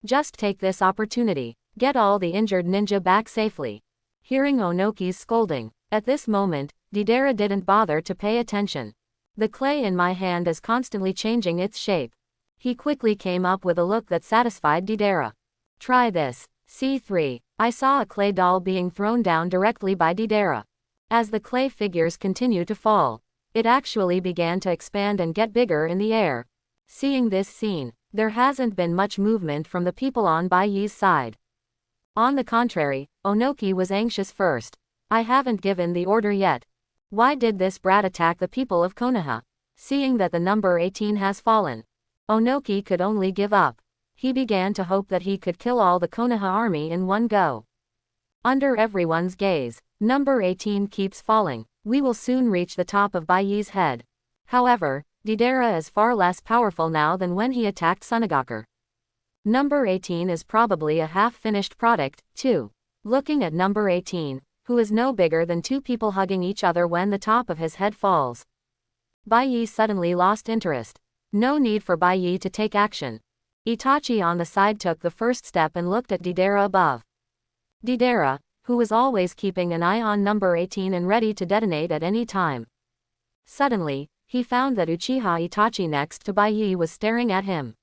Just take this opportunity. Get all the injured ninja back safely. Hearing Onoki's scolding, at this moment, Deidara didn't bother to pay attention. The clay in my hand is constantly changing its shape. He quickly came up with a look that satisfied Deidara. Try this. C3. I saw a clay doll being thrown down directly by Deidara. As the clay figures continue to fall, it actually began to expand and get bigger in the air. Seeing this scene, there hasn't been much movement from the people on Baiyi's side. On the contrary, Onoki was anxious first. I haven't given the order yet. Why did this brat attack the people of Konoha? Seeing that the number 18 has fallen, Onoki could only give up. He began to hope that he could kill all the Konoha army in one go. Under everyone's gaze, number 18 keeps falling. We will soon reach the top of Baiyi's head. However, Deidara is far less powerful now than when he attacked Sunagaku. Number 18 is probably a half-finished product, too. Looking at number 18, who is no bigger than two people hugging each other when the top of his head falls. Baiyi suddenly lost interest. No need for Baiyi to take action. Itachi on the side took the first step and looked at Deidara above. Deidara, who was always keeping an eye on number 18 and ready to detonate at any time. Suddenly, he found that Uchiha Itachi next to Baiyi was staring at him.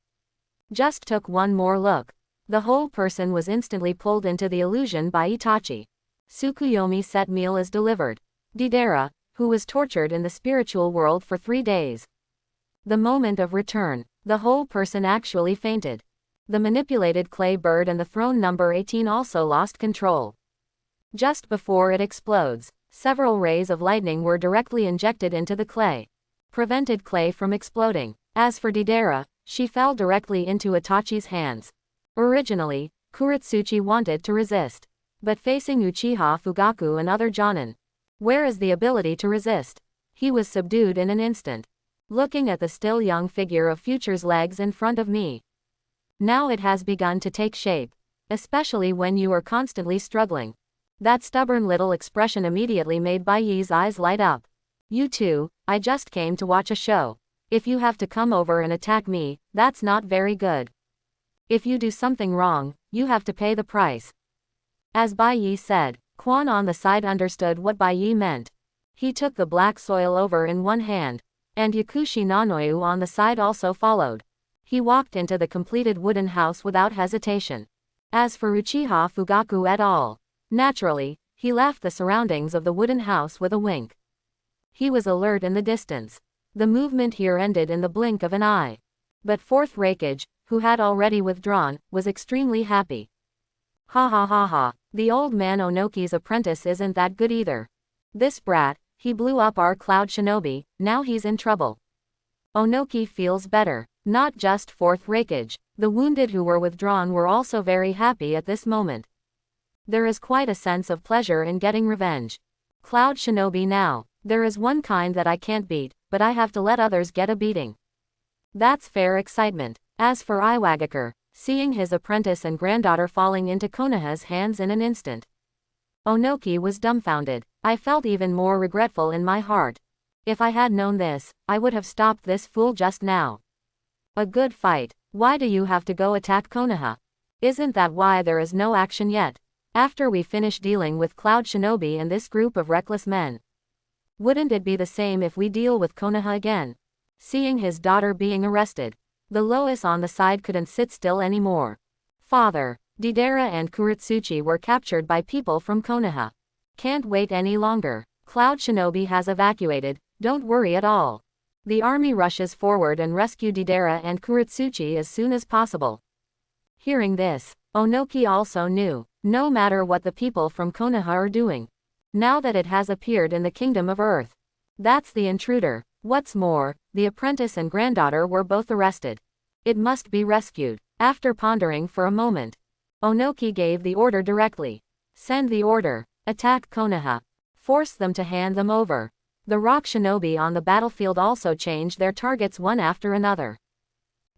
Just took one more look. The whole person was instantly pulled into the illusion by Itachi. Tsukuyomi set meal is delivered. Deidara, who was tortured in the spiritual world for 3 days. The moment of return, the whole person actually fainted. The manipulated clay bird and the throne number 18 also lost control. Just before it explodes, several rays of lightning were directly injected into the clay. Prevented clay from exploding. As for Deidara, she fell directly into Itachi's hands. Originally, Kuretsuchi wanted to resist. But facing Uchiha Fugaku and other Jonin, where is the ability to resist? He was subdued in an instant. Looking at the still young figure of Future's legs in front of me. Now it has begun to take shape. Especially when you are constantly struggling. That stubborn little expression immediately made Baiyi's eyes light up. You too, I just came to watch a show. If you have to come over and attack me, that's not very good. If you do something wrong, you have to pay the price. As Baiyi said, Quan on the side understood what Baiyi meant. He took the black soil over in one hand, and Yakushi Nanoyu on the side also followed. He walked into the completed wooden house without hesitation. As for Uchiha Fugaku et al., naturally, he left the surroundings of the wooden house with a wink. He was alert in the distance. The movement here ended in the blink of an eye. But Fourth Reikage, who had already withdrawn, was extremely happy. Ha ha ha ha, the old man Onoki's apprentice isn't that good either. This brat, he blew up our Cloud Shinobi, now he's in trouble. Onoki feels better. Not just Fourth Reikage. The wounded who were withdrawn were also very happy at this moment. There is quite a sense of pleasure in getting revenge. Cloud Shinobi now. There is one kind that I can't beat, but I have to let others get a beating. That's fair excitement. As for Iwagakure, seeing his apprentice and granddaughter falling into Konoha's hands in an instant, Onoki was dumbfounded. I felt even more regretful in my heart. If I had known this, I would have stopped this fool just now. A good fight. Why do you have to go attack Konoha? Isn't that why there is no action yet? After we finish dealing with Cloud Shinobi and this group of reckless men. Wouldn't it be the same if we deal with Konoha again? Seeing his daughter being arrested, the Lois on the side couldn't sit still anymore. Father, Deidara and Kuretsuchi were captured by people from Konoha. Can't wait any longer. Cloud Shinobi has evacuated, don't worry at all. The army rushes forward and rescue Deidara and Kuretsuchi as soon as possible. Hearing this, Onoki also knew, no matter what the people from Konoha are doing, now that it has appeared in the kingdom of Earth, that's the intruder. What's more, the apprentice and granddaughter were both arrested. It must be rescued. After pondering for a moment, Onoki gave the order directly. Send the order. Attack Konoha. Force them to hand them over. The rock shinobi on the battlefield also changed their targets one after another.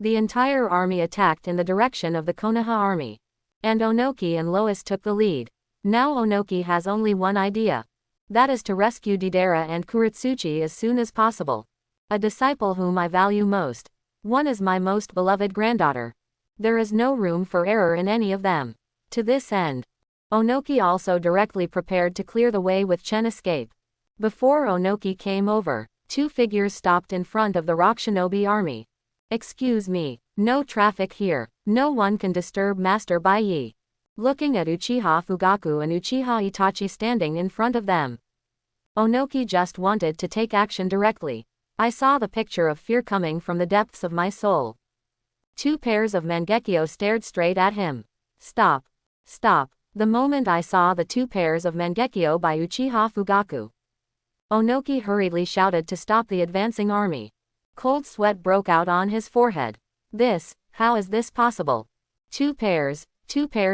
The entire army attacked in the direction of the Konoha army. And Onoki and Lois took the lead. Now Onoki has only one idea. That is to rescue Deidara and Kuretsuchi as soon as possible. A disciple whom I value most. One is my most beloved granddaughter. There is no room for error in any of them. To this end, Onoki also directly prepared to clear the way with Chen escape. Before Onoki came over, two figures stopped in front of the rock shinobi army. Excuse me, no traffic here. No one can disturb Master Baiyi. Looking at Uchiha Fugaku and Uchiha Itachi standing in front of them, Onoki just wanted to take action directly. I saw the picture of fear coming from the depths of my soul. Two pairs of Mangekyo stared straight at him. Stop. Stop. The moment I saw the two pairs of Mangekyo by Uchiha Fugaku, Onoki hurriedly shouted to stop the advancing army. Cold sweat broke out on his forehead. How is this possible? Two pairs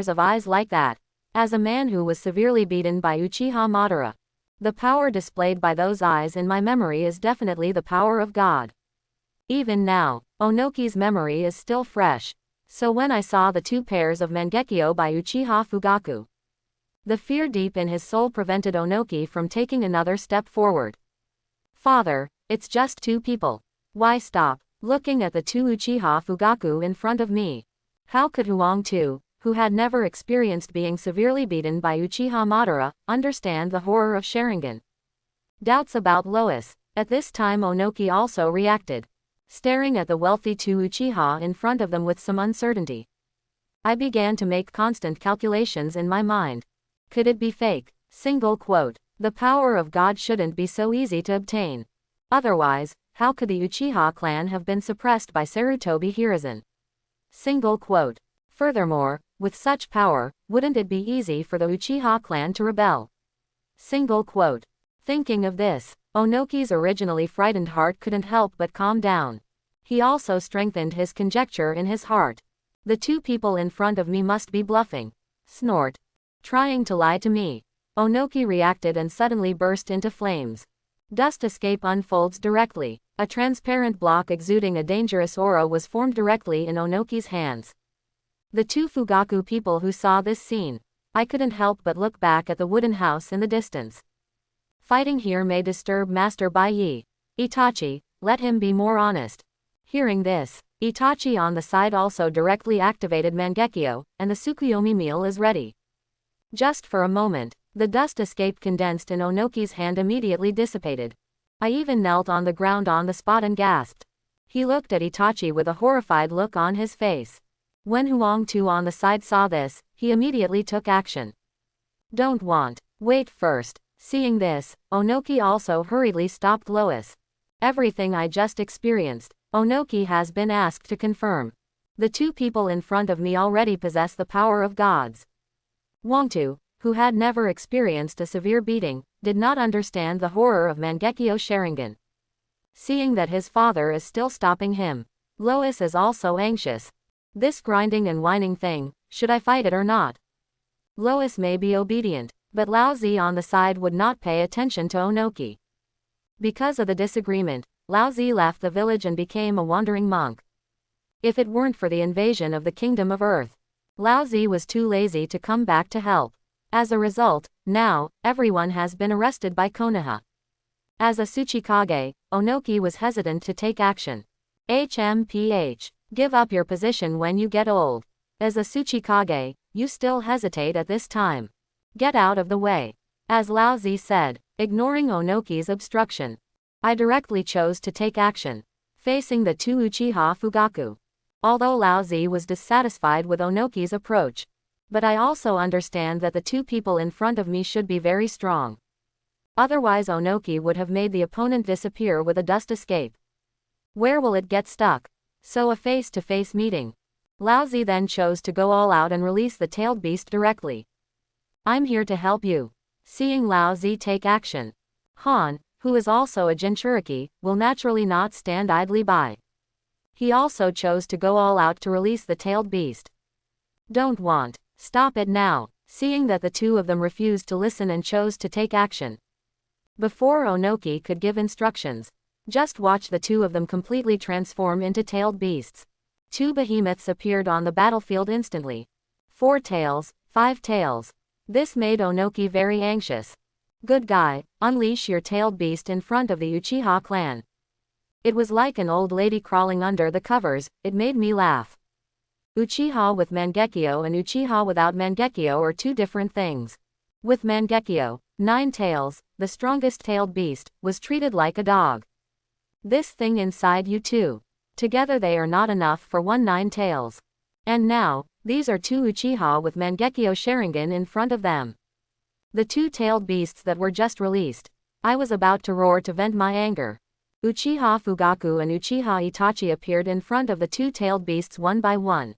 of eyes like that. As a man who was severely beaten by Uchiha Madara, the power displayed by those eyes in my memory is definitely the power of God. Even now, Onoki's memory is still fresh. So when I saw the two pairs of Mangekyo by Uchiha Fugaku, the fear deep in his soul prevented Onoki from taking another step forward. Father, it's just two people. Why stop? Looking at the two Uchiha Fugaku in front of me, how could Huang too, who had never experienced being severely beaten by Uchiha Madara, understand the horror of Sharingan? Doubts about Lois. At this time Onoki also reacted, staring at the wealthy two Uchiha in front of them with some uncertainty. I began to make constant calculations in my mind. Could it be fake? The power of God shouldn't be so easy to obtain. Otherwise, how could the Uchiha clan have been suppressed by Sarutobi Hiruzen? Furthermore, with such power, wouldn't it be easy for the Uchiha clan to rebel? Thinking of this, Onoki's originally frightened heart couldn't help but calm down. He also strengthened his conjecture in his heart. The two people in front of me must be bluffing. Snort. Trying to lie to me. Onoki reacted and suddenly burst into flames. Dust escape unfolds directly. A transparent block exuding a dangerous aura was formed directly in Onoki's hands. The two Fugaku people who saw this scene, I couldn't help but look back at the wooden house in the distance. Fighting here may disturb Master Baiyi. Itachi, let him be more honest. Hearing this, Itachi on the side also directly activated Mangekyo, and the Tsukuyomi meal is ready. Just for a moment, the dust escape condensed in Onoki's hand immediately dissipated. I even knelt on the ground on the spot and gasped. He looked at Itachi with a horrified look on his face. When Huang Tu on the side saw this, he immediately took action. Wait first. Seeing this, Onoki also hurriedly stopped Lois. Everything I just experienced, Onoki has been asked to confirm. The two people in front of me already possess the power of gods. Huang Tu, who had never experienced a severe beating, did not understand the horror of Mangekyo Sharingan. Seeing that his father is still stopping him, Lois is also anxious. This grinding and whining thing, should I fight it or not? Lois may be obedient, but Lao Zi on the side would not pay attention to Onoki. Because of the disagreement, Lao Zi left the village and became a wandering monk. If it weren't for the invasion of the Kingdom of Earth, Lao Zi was too lazy to come back to help. As a result, now, everyone has been arrested by Konoha. As a Tsuchikage, Onoki was hesitant to take action. HMPH. Give up your position when you get old. As a Tsuchikage, you still hesitate at this time. Get out of the way. As Lao Zi said, ignoring Onoki's obstruction, I directly chose to take action, facing the two Uchiha Fugaku. Although Lao Zi was dissatisfied with Onoki's approach, but I also understand that the two people in front of me should be very strong. Otherwise Onoki would have made the opponent disappear with a dust escape. Where will it get stuck? So a face-to-face meeting. Lao Zi then chose to go all out and release the tailed beast directly. I'm here to help you. Seeing Lao Zi take action, Han, who is also a Jinchuriki, will naturally not stand idly by. He also chose to go all out to release the tailed beast. Don't want. Stop it now. Seeing that the two of them refused to listen and chose to take action. Before Onoki could give instructions, just watch the two of them completely transform into tailed beasts. Two behemoths appeared on the battlefield instantly. 4 tails, 5 tails. This made Onoki very anxious. Good guy, unleash your tailed beast in front of the Uchiha clan. It was like an old lady crawling under the covers, it made me laugh. Uchiha with Mangekyo and Uchiha without Mangekyo are two different things. With Mangekyo, 9 tails, the strongest tailed beast, was treated like a dog. This thing inside you too. Together they are not enough for 9 tails. And now, these are 2 Uchiha with Mangekyo Sharingan in front of them. The 2 tailed beasts that were just released. I was about to roar to vent my anger. Uchiha Fugaku and Uchiha Itachi appeared in front of the 2 tailed beasts one by one.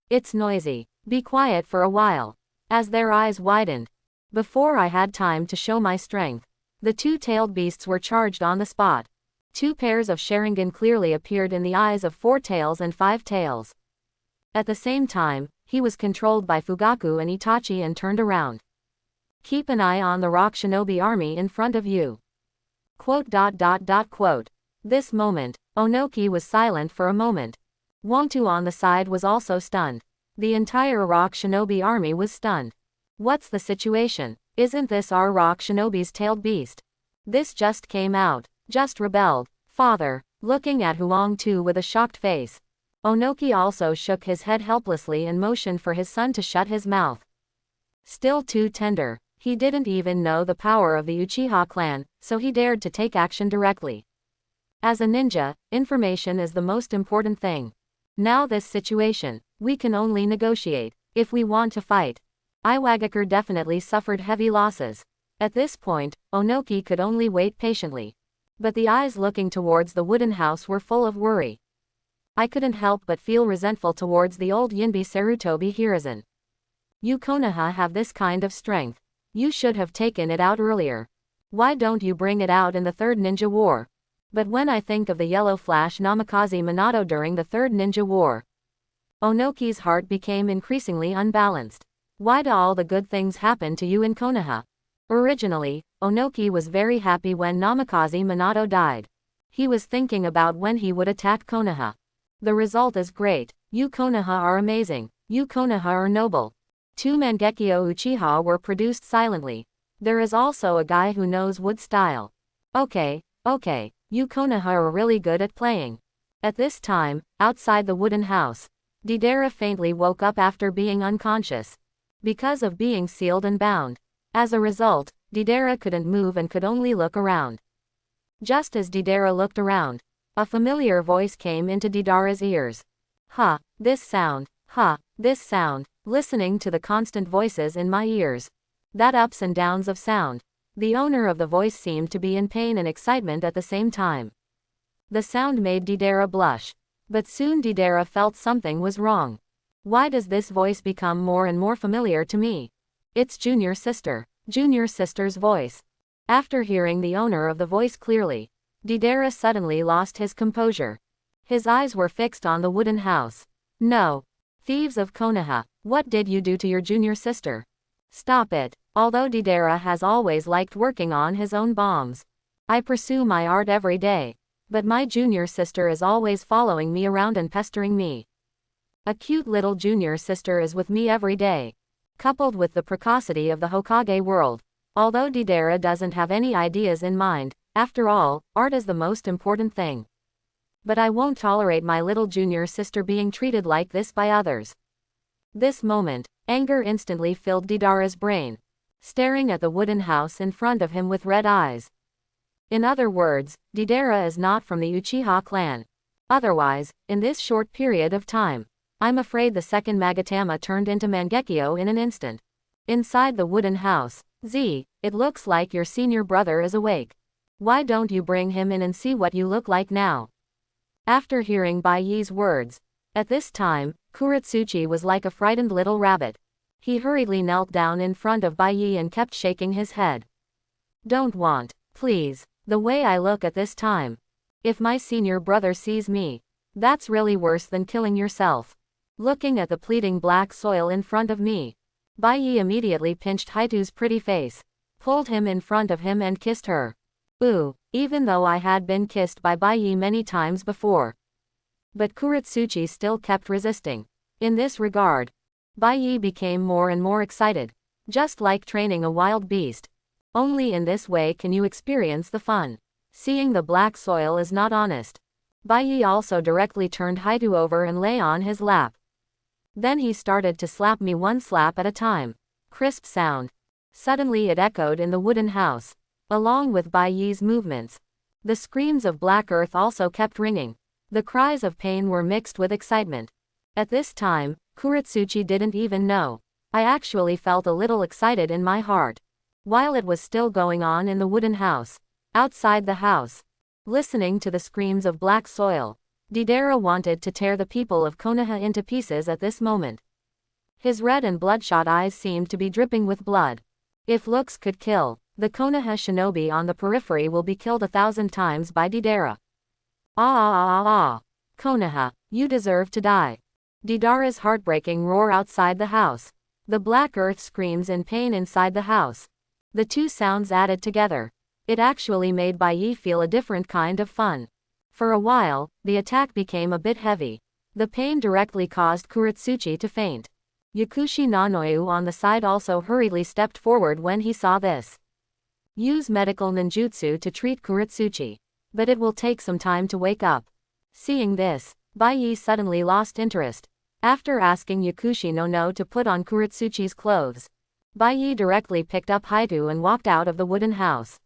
It's noisy. Be quiet for a while. As their eyes widened. Before I had time to show my strength, the 2 tailed beasts were charged on the spot. 2 pairs of Sharingan clearly appeared in the eyes of 4 tails and 5 tails. At the same time, he was controlled by Fugaku and Itachi and turned around. Keep an eye on the rock shinobi army in front of you. Quote. This moment, Onoki was silent for a moment. Wongtu on the side was also stunned. The entire rock shinobi army was stunned. What's the situation? Isn't this our rock shinobi's tailed beast? This just came out. Just rebelled. Father, looking at Huangtu with a shocked face. Onoki also shook his head helplessly and motioned for his son to shut his mouth. Still too tender. He didn't even know the power of the Uchiha clan, so he dared to take action directly. As a ninja, information is the most important thing. Now this situation, we can only negotiate, if we want to fight. Iwagakure definitely suffered heavy losses. At this point, Onoki could only wait patiently. But the eyes looking towards the wooden house were full of worry. I couldn't help but feel resentful towards the old Yinbi Sarutobi Hiruzen. You Konoha have this kind of strength. You should have taken it out earlier. Why don't you bring it out in the Third Ninja War? But when I think of the Yellow Flash Namikaze Minato during the Third Ninja War, Onoki's heart became increasingly unbalanced. Why do all the good things happen to you in Konoha? Originally, Onoki was very happy when Namikaze Minato died. He was thinking about when he would attack Konoha. The result is great. You Konoha are amazing. You Konoha are noble. 2 Mangekyo Uchiha were produced silently. There is also a guy who knows wood style. Okay. You Konoha are really good at playing. At this time, outside the wooden house, Deidara faintly woke up after being unconscious. Because of being sealed and bound. As a result, Deidara couldn't move and could only look around. Just as Deidara looked around, a familiar voice came into Deidara's ears. This sound. Listening to the constant voices in my ears. That ups and downs of sound. The owner of the voice seemed to be in pain and excitement at the same time. The sound made Deidara blush. But soon Deidara felt something was wrong. Why does this voice become more and more familiar to me? It's Junior Sister. Junior Sister's voice. After hearing the owner of the voice clearly, Deidara suddenly lost his composure. His eyes were fixed on the wooden house. No. Thieves of Konoha, what did you do to your junior sister? Stop it. Although Deidara has always liked working on his own bombs. I pursue my art every day. But my junior sister is always following me around and pestering me. A cute little junior sister is with me every day. Coupled with the precocity of the Hokage world. Although Deidara doesn't have any ideas in mind, after all, art is the most important thing. But I won't tolerate my little junior sister being treated like this by others. This moment, anger instantly filled Deidara's brain. Staring at the wooden house in front of him with red eyes. In other words, Deidara is not from the Uchiha clan. Otherwise, in this short period of time, I'm afraid the second Magatama turned into Mangekyo in an instant. Inside the wooden house, Z, it looks like your senior brother is awake. Why don't you bring him in and see what you look like now? After hearing Bai Yi's words, at this time, Kuretsuchi was like a frightened little rabbit. He hurriedly knelt down in front of Bai Yi and kept shaking his head. Don't want, please, the way I look at this time. If my senior brother sees me, that's really worse than killing yourself. Looking at the pleading black soil in front of me, Bai Yi immediately pinched Haitu's pretty face, pulled him in front of him and kissed her. Ooh, even though I had been kissed by Bai Yi many times before. But Kuretsuchi still kept resisting. In this regard, Bai Yi became more and more excited, just like training a wild beast. Only in this way can you experience the fun. Seeing the black soil is not honest, Bai Yi also directly turned Haitu over and lay on his lap. Then he started to slap me one slap at a time. Crisp sound. Suddenly it echoed in the wooden house, along with Bai Yi's movements. The screams of Black Earth also kept ringing. The cries of pain were mixed with excitement. At this time, Kuretsuchi didn't even know. I actually felt a little excited in my heart. While it was still going on in the wooden house, outside the house, listening to the screams of black soil, Deidara wanted to tear the people of Konoha into pieces at this moment. His red and bloodshot eyes seemed to be dripping with blood. If looks could kill, the Konoha shinobi on the periphery will be killed 1,000 times by Deidara. Konoha, you deserve to die. Deidara's heartbreaking roar outside the house. The Black Earth screams in pain inside the house. The two sounds added together, it actually made Bai Yi feel a different kind of fun. For a while, the attack became a bit heavy. The pain directly caused Kuretsuchi to faint. Yakushi Nanoyu on the side also hurriedly stepped forward when he saw this. Use medical ninjutsu to treat Kuretsuchi. But it will take some time to wake up. Seeing this, Bai Yi suddenly lost interest. After asking Yakushi no to put on Kuretsuchi's clothes, Bai Yi directly picked up Haitu and walked out of the wooden house.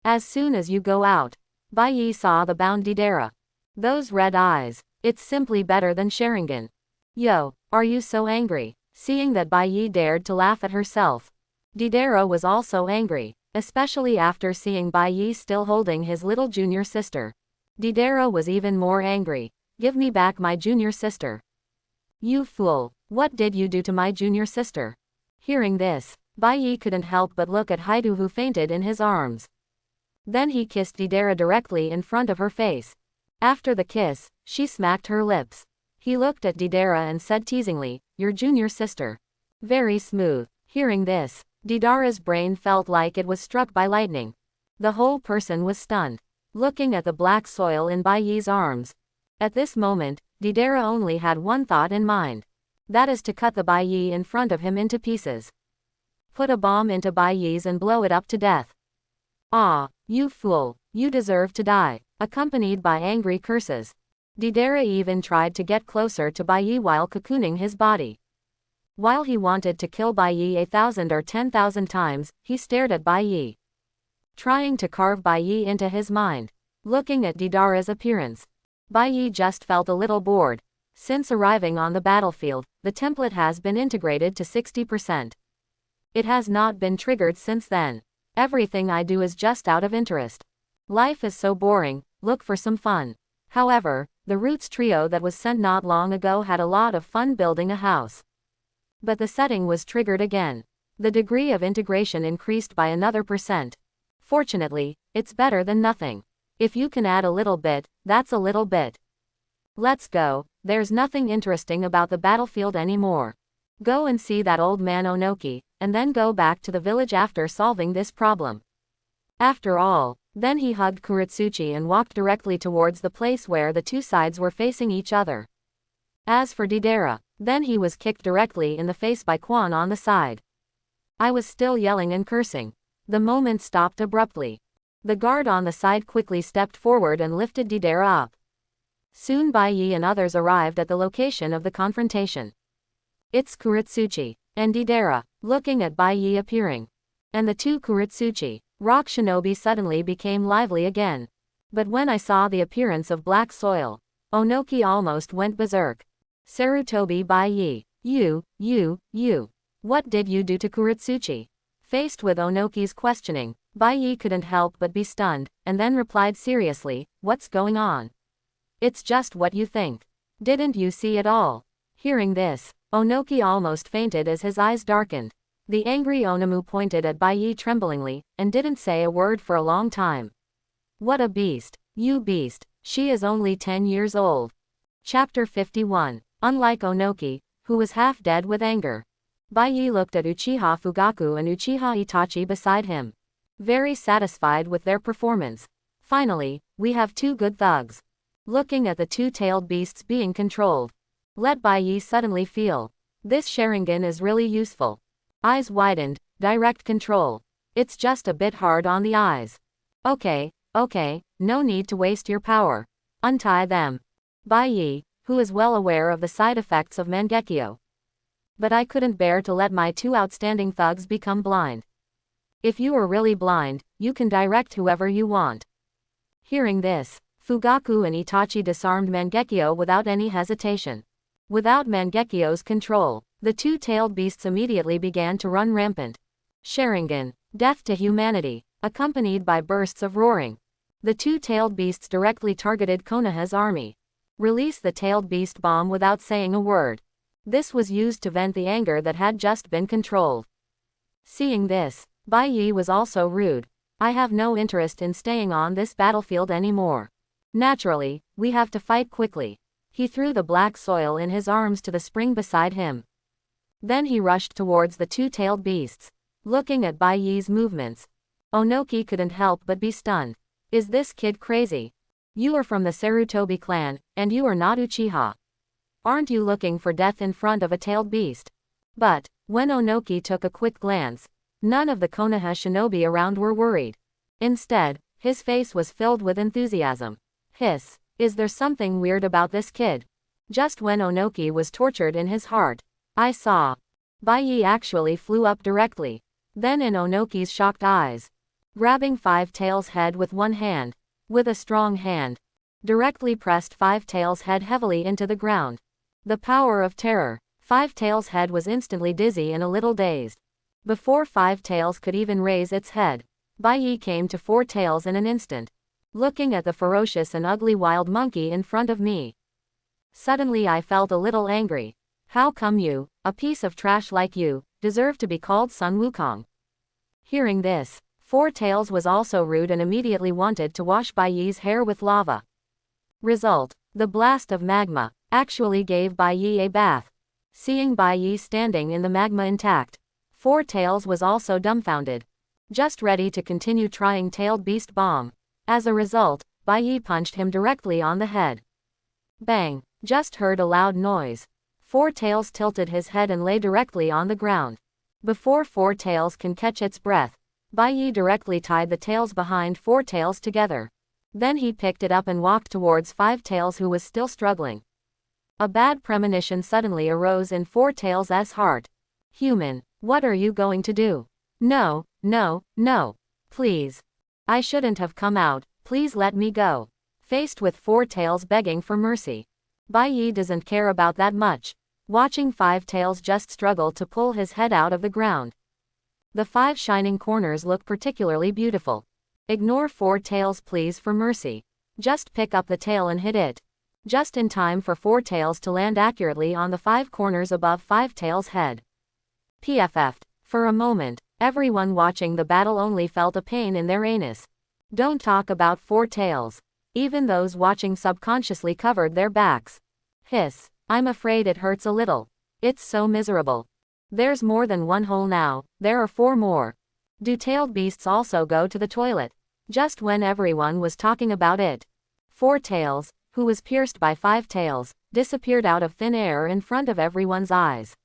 As soon as you go out, Bai Yi saw the bound Deidara. Those red eyes, it's simply better than Sharingan. Yo, are you so angry? Seeing that Bai Yi dared to laugh at herself, Deidara was also angry, especially after seeing Bai Yi still holding his little junior sister. Deidara was even more angry. Give me back my junior sister. You fool, what did you do to my junior sister? Hearing this, Bai Yi couldn't help but look at Haitu, who fainted in his arms. Then he kissed Deidara directly in front of her face. After the kiss, she smacked her lips. He looked at Deidara and said teasingly, your junior sister. Very smooth. Hearing this, Deidara's brain felt like it was struck by lightning. The whole person was stunned, looking at the black soil in Bai Yi's arms. At this moment, Deidara only had one thought in mind. That is to cut the Bai Yi in front of him into pieces. Put a bomb into Bai Yi's and blow it up to death. Ah, you fool, you deserve to die, accompanied by angry curses. Deidara even tried to get closer to Bai Yi while cocooning his body. While he wanted to kill Bai Yi 1,000 or 10,000 times, he stared at Bai Yi, trying to carve Bai Yi into his mind. Looking at Deidara's appearance, Bai Yi just felt a little bored. Since arriving on the battlefield, the template has been integrated to 60%. It has not been triggered since then. Everything I do is just out of interest. Life is so boring, look for some fun. However, the Roots trio that was sent not long ago had a lot of fun building a house. But the setting was triggered again. The degree of integration increased by another %. Fortunately, it's better than nothing. If you can add a little bit, that's a little bit. Let's go, there's nothing interesting about the battlefield anymore. Go and see that old man Onoki, and then go back to the village after solving this problem. After all, then he hugged Kuretsuchi and walked directly towards the place where the two sides were facing each other. As for Deidara, then he was kicked directly in the face by Quan on the side. I was still yelling and cursing. The moment stopped abruptly. The guard on the side quickly stepped forward and lifted Deidara up. Soon Bai Yi and others arrived at the location of the confrontation. It's Kuretsuchi and Deidara, looking at Bai Yi appearing. And the two Kuretsuchi, rock shinobi suddenly became lively again. But when I saw the appearance of black soil, Onoki almost went berserk. Sarutobi Bai Yi, you. What did you do to Kuretsuchi? Faced with Onoki's questioning, Bai Yi couldn't help but be stunned, and then replied seriously, what's going on? It's just what you think. Didn't you see it all? Hearing this, Onoki almost fainted as his eyes darkened. The angry Onamu pointed at Baiyi tremblingly, and didn't say a word for a long time. What a beast. You beast. She is only 10 years old. Chapter 51. Unlike Onoki, who was half dead with anger, Baiyi looked at Uchiha Fugaku and Uchiha Itachi beside him. Very satisfied with their performance. Finally, we have two good thugs. Looking at the two-tailed beasts being controlled, let Baiyi suddenly feel. This Sharingan is really useful. Eyes widened, direct control. It's just a bit hard on the eyes. Okay, no need to waste your power. Untie them. Baiyi, who is well aware of the side effects of Mangekyo. But I couldn't bear to let my two outstanding thugs become blind. If you are really blind, you can direct whoever you want. Hearing this, Fugaku and Itachi disarmed Mangekyo without any hesitation. Without Mangekyo's control, the two-tailed beasts immediately began to run rampant. Sharingan, death to humanity, accompanied by bursts of roaring. The two-tailed beasts directly targeted Konoha's army. Release the tailed beast bomb without saying a word. This was used to vent the anger that had just been controlled. Seeing this, Baiyi was also rude. I have no interest in staying on this battlefield anymore. Naturally, we have to fight quickly. He threw the black soil in his arms to the spring beside him. Then he rushed towards the two-tailed beasts. Looking at Baiyi's movements, Onoki couldn't help but be stunned. Is this kid crazy? You are from the Sarutobi clan, and you are not Uchiha. Aren't you looking for death in front of a tailed beast? But, when Onoki took a quick glance, none of the Konoha shinobi around were worried. Instead, his face was filled with enthusiasm. Hiss, is there something weird about this kid? Just when Onoki was tortured in his heart, I saw. Baiyi actually flew up directly. Then in Onoki's shocked eyes, grabbing Five Tails' head with one hand, with a strong hand, directly pressed Five Tails' head heavily into the ground. The power of terror. Five Tails' head was instantly dizzy and a little dazed. Before Five Tails could even raise its head, Baiyi came to Four Tails in an instant. Looking at the ferocious and ugly wild monkey in front of me, suddenly I felt a little angry. How come you, a piece of trash like you, deserve to be called Sun Wukong? Hearing this, Four Tails was also rude and immediately wanted to wash Baiyi's hair with lava. Result, the blast of magma actually gave Baiyi a bath. Seeing Baiyi standing in the magma intact, Four Tails was also dumbfounded, just ready to continue trying tailed beast bomb. As a result, Baiyi punched him directly on the head. Bang, just heard a loud noise. Four Tails tilted his head and lay directly on the ground. Before Four Tails can catch its breath, Baiyi directly tied the tails behind Four Tails together. Then he picked it up and walked towards Five Tails, who was still struggling. A bad premonition suddenly arose in Four Tails' heart. Human, what are you going to do? No. Please. I shouldn't have come out, please let me go. Faced with Four Tails begging for mercy, Baiyi doesn't care about that much. Watching Five Tails just struggle to pull his head out of the ground. The five shining corners look particularly beautiful. Ignore Four Tails, please, for mercy. Just pick up the tail and hit it. Just in time for Four Tails to land accurately on the five corners above Five Tails' head. PFF'd. For a moment, everyone watching the battle only felt a pain in their anus. Don't talk about Four Tails. Even those watching subconsciously covered their backs. Hiss, I'm afraid it hurts a little. It's so miserable. There's more than one hole now, there are 4 more. Do tailed beasts also go to the toilet? Just when everyone was talking about it, Four Tails, who was pierced by Five Tails, disappeared out of thin air in front of everyone's eyes.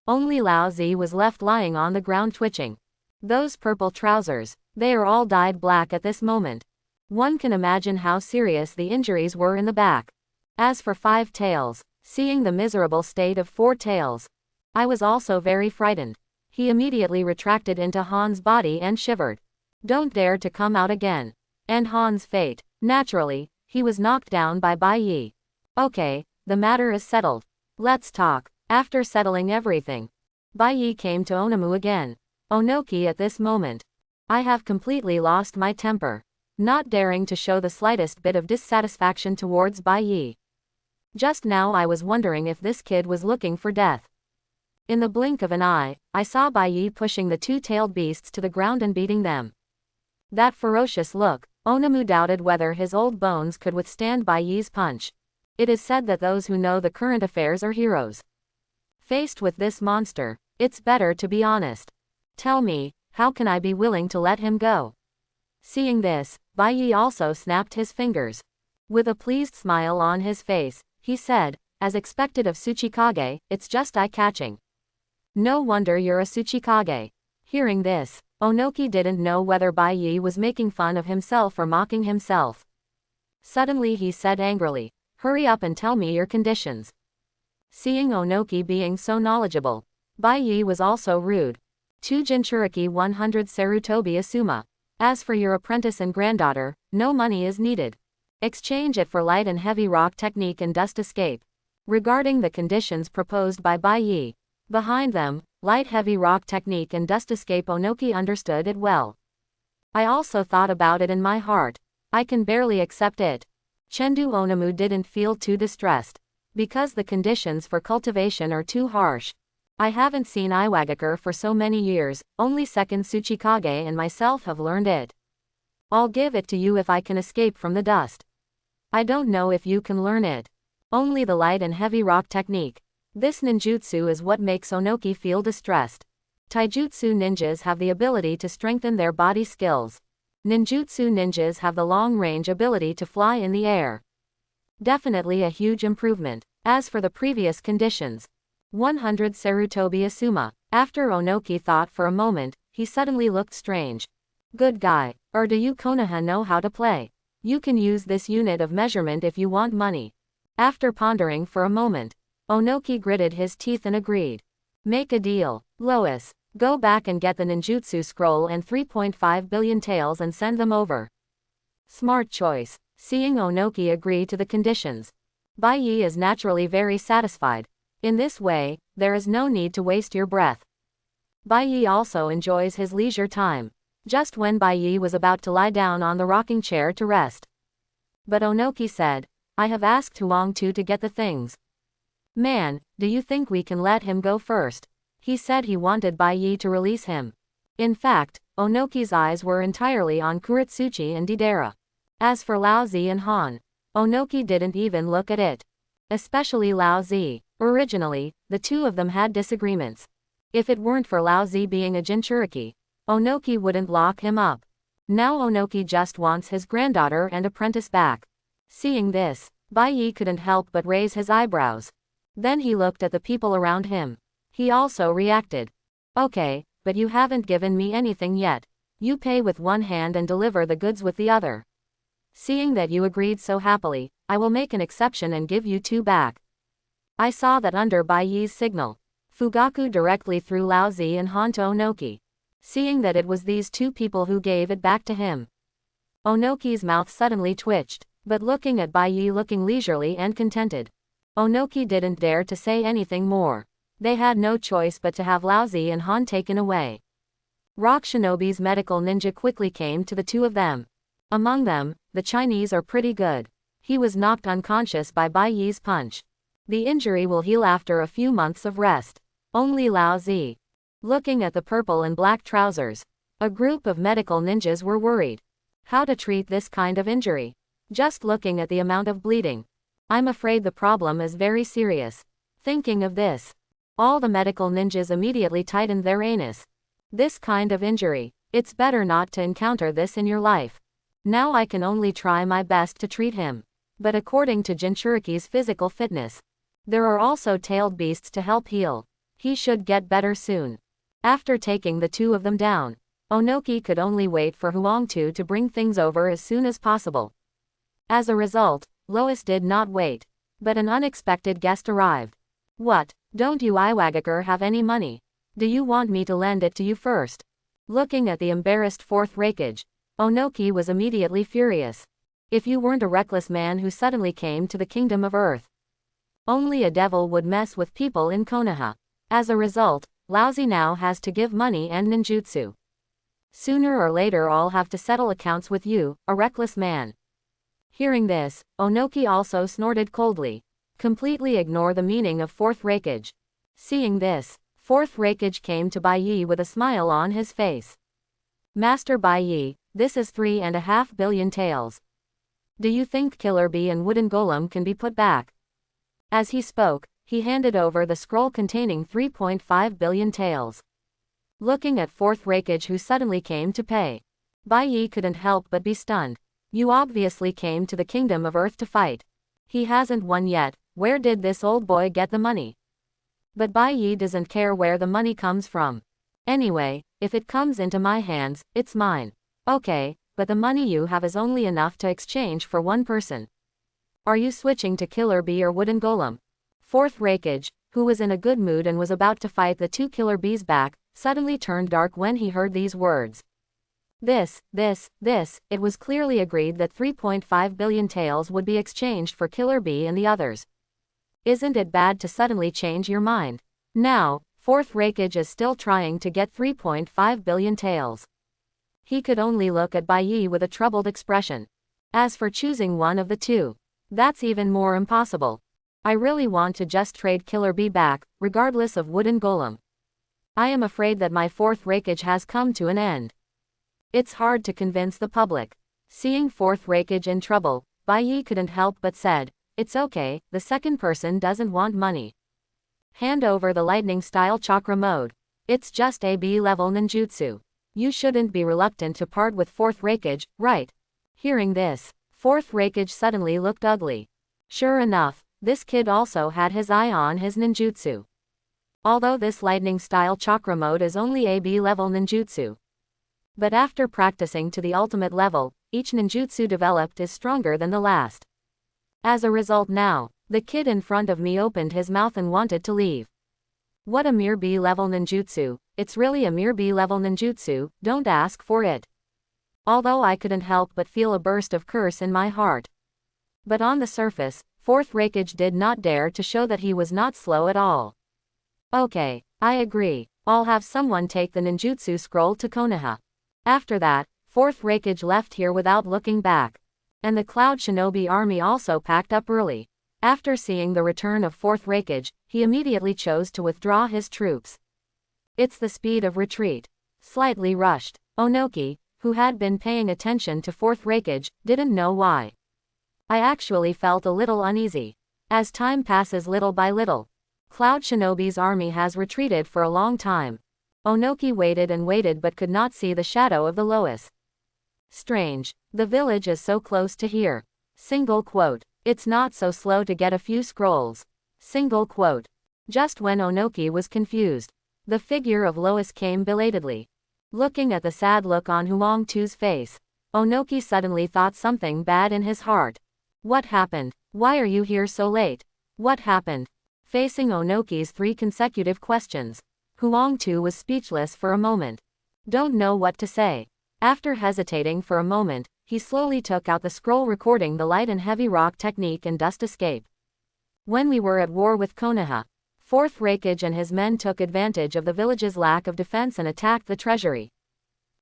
Only Lao Zi was left lying on the ground twitching. Those purple trousers, they are all dyed black at this moment. One can imagine how serious the injuries were in the back. As for Five Tails, seeing the miserable state of Four Tails, I was also very frightened. He immediately retracted into Han's body and shivered. Don't dare to come out again. And Han's fate, naturally, he was knocked down by Baiyi. Okay, the matter is settled. Let's talk. After settling everything, Baiyi came to Onamu again. Onoki at this moment. I have completely lost my temper. not daring to show the slightest bit of dissatisfaction towards Bai Yi. Just now I was wondering if this kid was looking for death. In the blink of an eye, I saw Bai Yi pushing the two-tailed beasts to the ground and beating them. That ferocious look, Onamu doubted whether his old bones could withstand Bai Yi's punch. It is said that those who know the current affairs are heroes. Faced with this monster, it's better to be honest. Tell me, how can I be willing to let him go? Seeing this, Bai Yi also snapped his fingers. With a pleased smile on his face, he said, as expected of Tsuchikage, it's just eye-catching. No wonder you're a Tsuchikage. Hearing this, Onoki didn't know whether Bai Yi was making fun of himself or mocking himself. Suddenly he said angrily, hurry up and tell me your conditions. Seeing Onoki being so knowledgeable, Bai Yi was also rude. 2 Jinchuriki 100 Sarutobi Asuma. As for your apprentice and granddaughter, no money is needed. Exchange it for light and heavy rock technique and dust escape. Regarding the conditions proposed by Bai Yi, behind them, light heavy rock technique and dust escape, Onoki understood it well. I also thought about it in my heart. I can barely accept it. Chendu Onamu didn't feel too distressed. Because the conditions for cultivation are too harsh. I haven't seen Iwagakure for so many years, only second Tsuchikage and myself have learned it. I'll give it to you if I can escape from the dust. I don't know if you can learn it. Only the light and heavy rock technique. This ninjutsu is what makes Onoki feel distressed. Taijutsu ninjas have the ability to strengthen their body skills. Ninjutsu ninjas have the long-range ability to fly in the air. Definitely a huge improvement. As for the previous conditions, 100 Sarutobi Asuma. After Onoki thought for a moment, he suddenly looked strange. Good guy, or do you Konoha know how to play? You can use this unit of measurement if you want money. After pondering for a moment, Onoki gritted his teeth and agreed. Make a deal. Lois, go back and get the ninjutsu scroll and 3.5 billion taels and send them over. Smart choice. Seeing Onoki agree to the conditions, Bai Yi is naturally very satisfied. In this way, there is no need to waste your breath. Bai Yi also enjoys his leisure time. Just when Bai Yi was about to lie down on the rocking chair to rest. But Onoki said, I have asked Huangtu to get the things. Man, do you think we can let him go first? He said he wanted Bai Yi to release him. In fact, Onoki's eyes were entirely on Kuretsuchi and Deidara. As for Lao Zi and Han, Onoki didn't even look at it. Especially Lao Zi. Originally, the two of them had disagreements. If it weren't for Lao Zi being a Jinchuriki, Onoki wouldn't lock him up. Now Onoki just wants his granddaughter and apprentice back. Seeing this, Bai Yi couldn't help but raise his eyebrows. Then he looked at the people around him. He also reacted. Okay, but you haven't given me anything yet. You pay with one hand and deliver the goods with the other. Seeing that you agreed so happily, I will make an exception and give you 2 back. I saw that under Bai Yi's signal, Fugaku directly threw Lao Zi and Han to Onoki. Seeing that it was these 2 people who gave it back to him, Onoki's mouth suddenly twitched, but looking at Bai Yi looking leisurely and contented, Onoki didn't dare to say anything more. They had no choice but to have Lao Zi and Han taken away. Rock Shinobi's medical ninja quickly came to the 2 of them. Among them, the Chinese are pretty good. He was knocked unconscious by Bai Yi's punch. The injury will heal after a few months of rest. Only Lao Zi. Looking at the purple and black trousers, a group of medical ninjas were worried. How to treat this kind of injury? Just looking at the amount of bleeding, I'm afraid the problem is very serious. Thinking of this, all the medical ninjas immediately tightened their anus. This kind of injury, it's better not to encounter this in your life. Now I can only try my best to treat him. But according to Jinchuriki's physical fitness, there are also tailed beasts to help heal. He should get better soon. After taking the 2 of them down, Onoki could only wait for Huangtu to bring things over as soon as possible. As a result, Lois did not wait. But an unexpected guest arrived. What, don't you Iwagakure have any money? Do you want me to lend it to you first? Looking at the embarrassed 4th Raikage, Onoki was immediately furious. If you weren't a reckless man who suddenly came to the kingdom of Earth, only a devil would mess with people in Konoha. As a result, Lao Zi now has to give money and ninjutsu. Sooner or later I'll have to settle accounts with you, a reckless man. Hearing this, Onoki also snorted coldly. Completely ignore the meaning of fourth rakeage. Seeing this, fourth rakeage came to Bai Yi with a smile on his face. Master Bai Yi, this is 3.5 billion taels. Do you think Killer Bee and Wooden Golem can be put back? As he spoke, he handed over the scroll containing 3.5 billion taels. Looking at fourth rakeage who suddenly came to pay, Bai Yi couldn't help but be stunned. You obviously came to the Kingdom of Earth to fight. He hasn't won yet, where did this old boy get the money? But Bai Yi doesn't care where the money comes from. Anyway, if it comes into my hands, it's mine. Okay, but the money you have is only enough to exchange for one person. Are you switching to Killer Bee or Wooden Golem? Fourth rakeage, who was in a good mood and was about to fight the two Killer Bees back, suddenly turned dark when he heard these words. It was clearly agreed that 3.5 billion taels would be exchanged for Killer Bee and the others. Isn't it bad to suddenly change your mind? Now, fourth rakeage is still trying to get 3.5 billion taels. He could only look at Bai Yi with a troubled expression. As for choosing one of the two, that's even more impossible. I really want to just trade Killer Bee back, regardless of Wooden Golem. I am afraid that my fourth rakeage has come to an end. It's hard to convince the public. Seeing fourth rakeage in trouble, Bai Yi couldn't help but said, it's okay, the second person doesn't want money. Hand over the lightning-style chakra mode. It's just a B-level ninjutsu. You shouldn't be reluctant to part with fourth rakeage, right? Hearing this, fourth rakeage suddenly looked ugly. Sure enough, this kid also had his eye on his ninjutsu. Although this lightning-style chakra mode is only a B-level ninjutsu. But after practicing to the ultimate level, each ninjutsu developed is stronger than the last. As a result now, the kid in front of me opened his mouth and wanted to leave. What a mere B-level ninjutsu, it's really a mere B-level ninjutsu, don't ask for it. Although I couldn't help but feel a burst of curse in my heart. But on the surface, fourth rakeage did not dare to show that he was not slow at all. Okay, I agree, I'll have someone take the ninjutsu scroll to Konaha. After that, fourth rakeage left here without looking back. And the Cloud Shinobi army also packed up early. After seeing the return of fourth rakeage, he immediately chose to withdraw his troops. It's the speed of retreat. Slightly rushed. Onoki, who had been paying attention to fourth rakeage, didn't know why. I actually felt a little uneasy. As time passes little by little, Cloud Shinobi's army has retreated for a long time. Onoki waited and waited but could not see the shadow of the Lois. Strange, the village is so close to here. Single quote. It's not so slow to get a few scrolls. Single quote. Just when Onoki was confused, the figure of Lois came belatedly. Looking at the sad look on Huang Tu's face, Onoki suddenly thought something bad in his heart. What happened? Why are you here so late? What happened? Facing Onoki's 3 consecutive questions, Huang Tu was speechless for a moment. Don't know what to say. After hesitating for a moment, he slowly took out the scroll recording the light and heavy rock technique and dust escape. When we were at war with Konaha, fourth rakeage and his men took advantage of the village's lack of defense and attacked the treasury.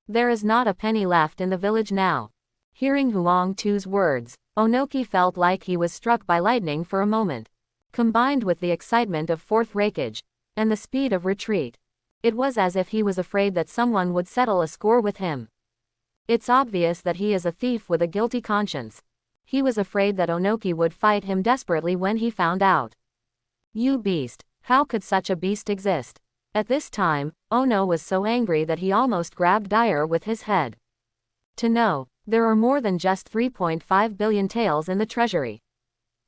There is not a penny left in the village now. Hearing Huang Tu's words, Onoki felt like he was struck by lightning for a moment. Combined with the excitement of fourth rakeage, and the speed of retreat, it was as if he was afraid that someone would settle a score with him. It's obvious that he is a thief with a guilty conscience. He was afraid that Onoki would fight him desperately when he found out. You beast, how could such a beast exist? At this time, Ono was so angry that he almost grabbed Dyer with his head. To know, there are more than just 3.5 billion taels in the treasury.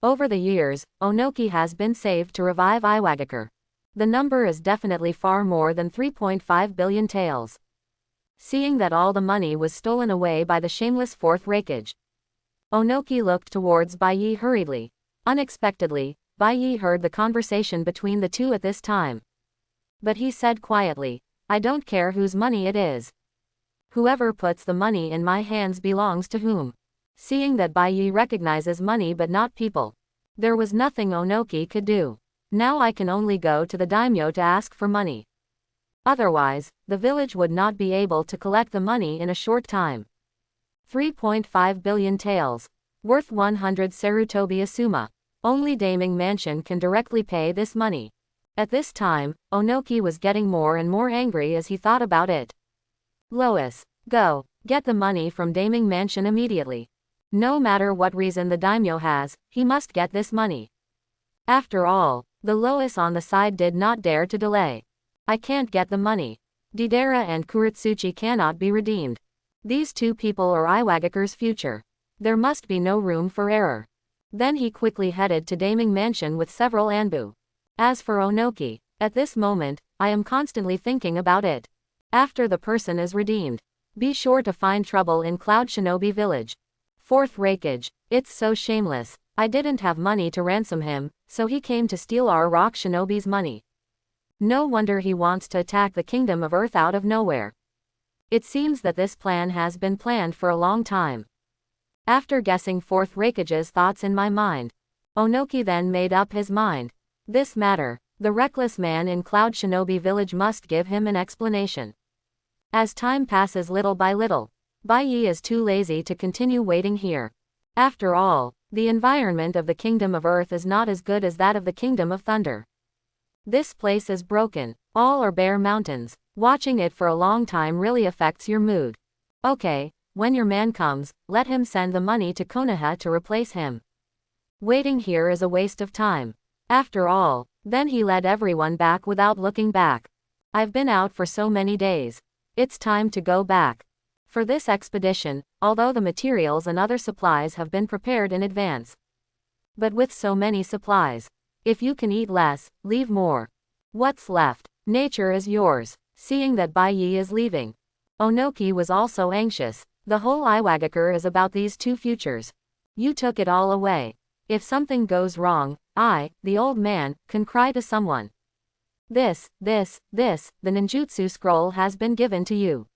Over the years, Onoki has been saved to revive Iwagakure. The number is definitely far more than 3.5 billion taels. Seeing that all the money was stolen away by the shameless fourth rakeage, Onoki looked towards Bai Yi hurriedly. Unexpectedly, Bai Yi heard the conversation between the two at this time. But he said quietly, I don't care whose money it is. Whoever puts the money in my hands belongs to whom. Seeing that Bai Yi recognizes money but not people, there was nothing Onoki could do. Now I can only go to the daimyo to ask for money. Otherwise, the village would not be able to collect the money in a short time. 3.5 billion taels. Worth 100 Sarutobi Asuma. Only Daming Mansion can directly pay this money. At this time, Onoki was getting more and more angry as he thought about it. Lois, go, get the money from Daming Mansion immediately. No matter what reason the daimyo has, he must get this money. After all, the Lois on the side did not dare to delay. I can't get the money. Deidara and Kuretsuchi cannot be redeemed. These two people are Iwagakure's future. There must be no room for error. Then he quickly headed to Daming Mansion with several anbu. As for Onoki, at this moment, I am constantly thinking about it. After the person is redeemed, be sure to find trouble in Cloud Shinobi Village. Fourth Raikage, it's so shameless. I didn't have money to ransom him, so he came to steal our rock shinobi's money. No wonder he wants to attack the Kingdom of Earth out of nowhere. It seems that this plan has been planned for a long time. After guessing Fourth Raikage's thoughts in my mind, Onoki then made up his mind. This matter, the reckless man in Cloud Shinobi Village must give him an explanation. As time passes little by little, Baiyi is too lazy to continue waiting here. After all, the environment of the Kingdom of Earth is not as good as that of the Kingdom of Thunder. This place is broken, all are bare mountains. Watching it for a long time really affects your mood. Okay, when your man comes, let him send the money to Konaha to replace him. Waiting here is a waste of time. After all, then he led everyone back without looking back. I've been out for so many days. It's time to go back. For this expedition, although the materials and other supplies have been prepared in advance. But with so many supplies, if you can eat less, leave more. What's left? Nature is yours. Seeing that Baiyi is leaving, Onoki was also anxious. The whole Iwagakure is about these two futures. You took it all away. If something goes wrong, I, the old man, can cry to someone. The ninjutsu scroll has been given to you.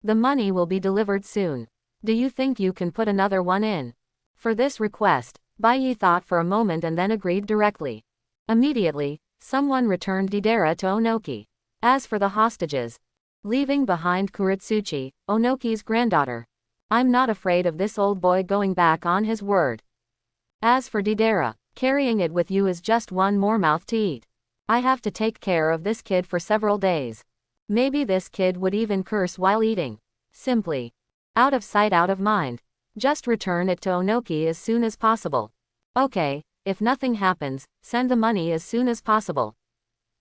The money will be delivered soon. Do you think you can put another one in? For this request, Baiyi thought for a moment and then agreed directly. Immediately, someone returned Deidara to Onoki. As for the hostages, leaving behind Kuretsuchi, Onoki's granddaughter. I'm not afraid of this old boy going back on his word. As for Deidara, carrying it with you is just one more mouth to eat. I have to take care of this kid for several days. Maybe this kid would even curse while eating. Simply. Out of sight, out of mind. Just return it to Onoki as soon as possible. Okay, if nothing happens, send the money as soon as possible.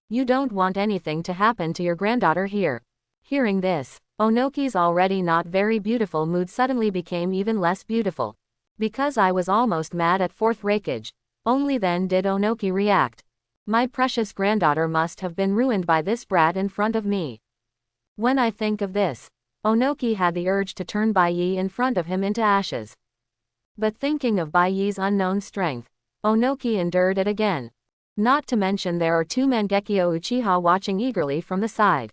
You don't want anything to happen to your granddaughter here. Hearing this, Onoki's already not very beautiful mood suddenly became even less beautiful. Because I was almost mad at Fourth Raikage. Only then did Onoki react. My precious granddaughter must have been ruined by this brat in front of me. When I think of this, Onoki had the urge to turn Baiyi in front of him into ashes. But thinking of Baiyi's unknown strength, Onoki endured it again. Not to mention there are two Mangekyo Uchiha watching eagerly from the side.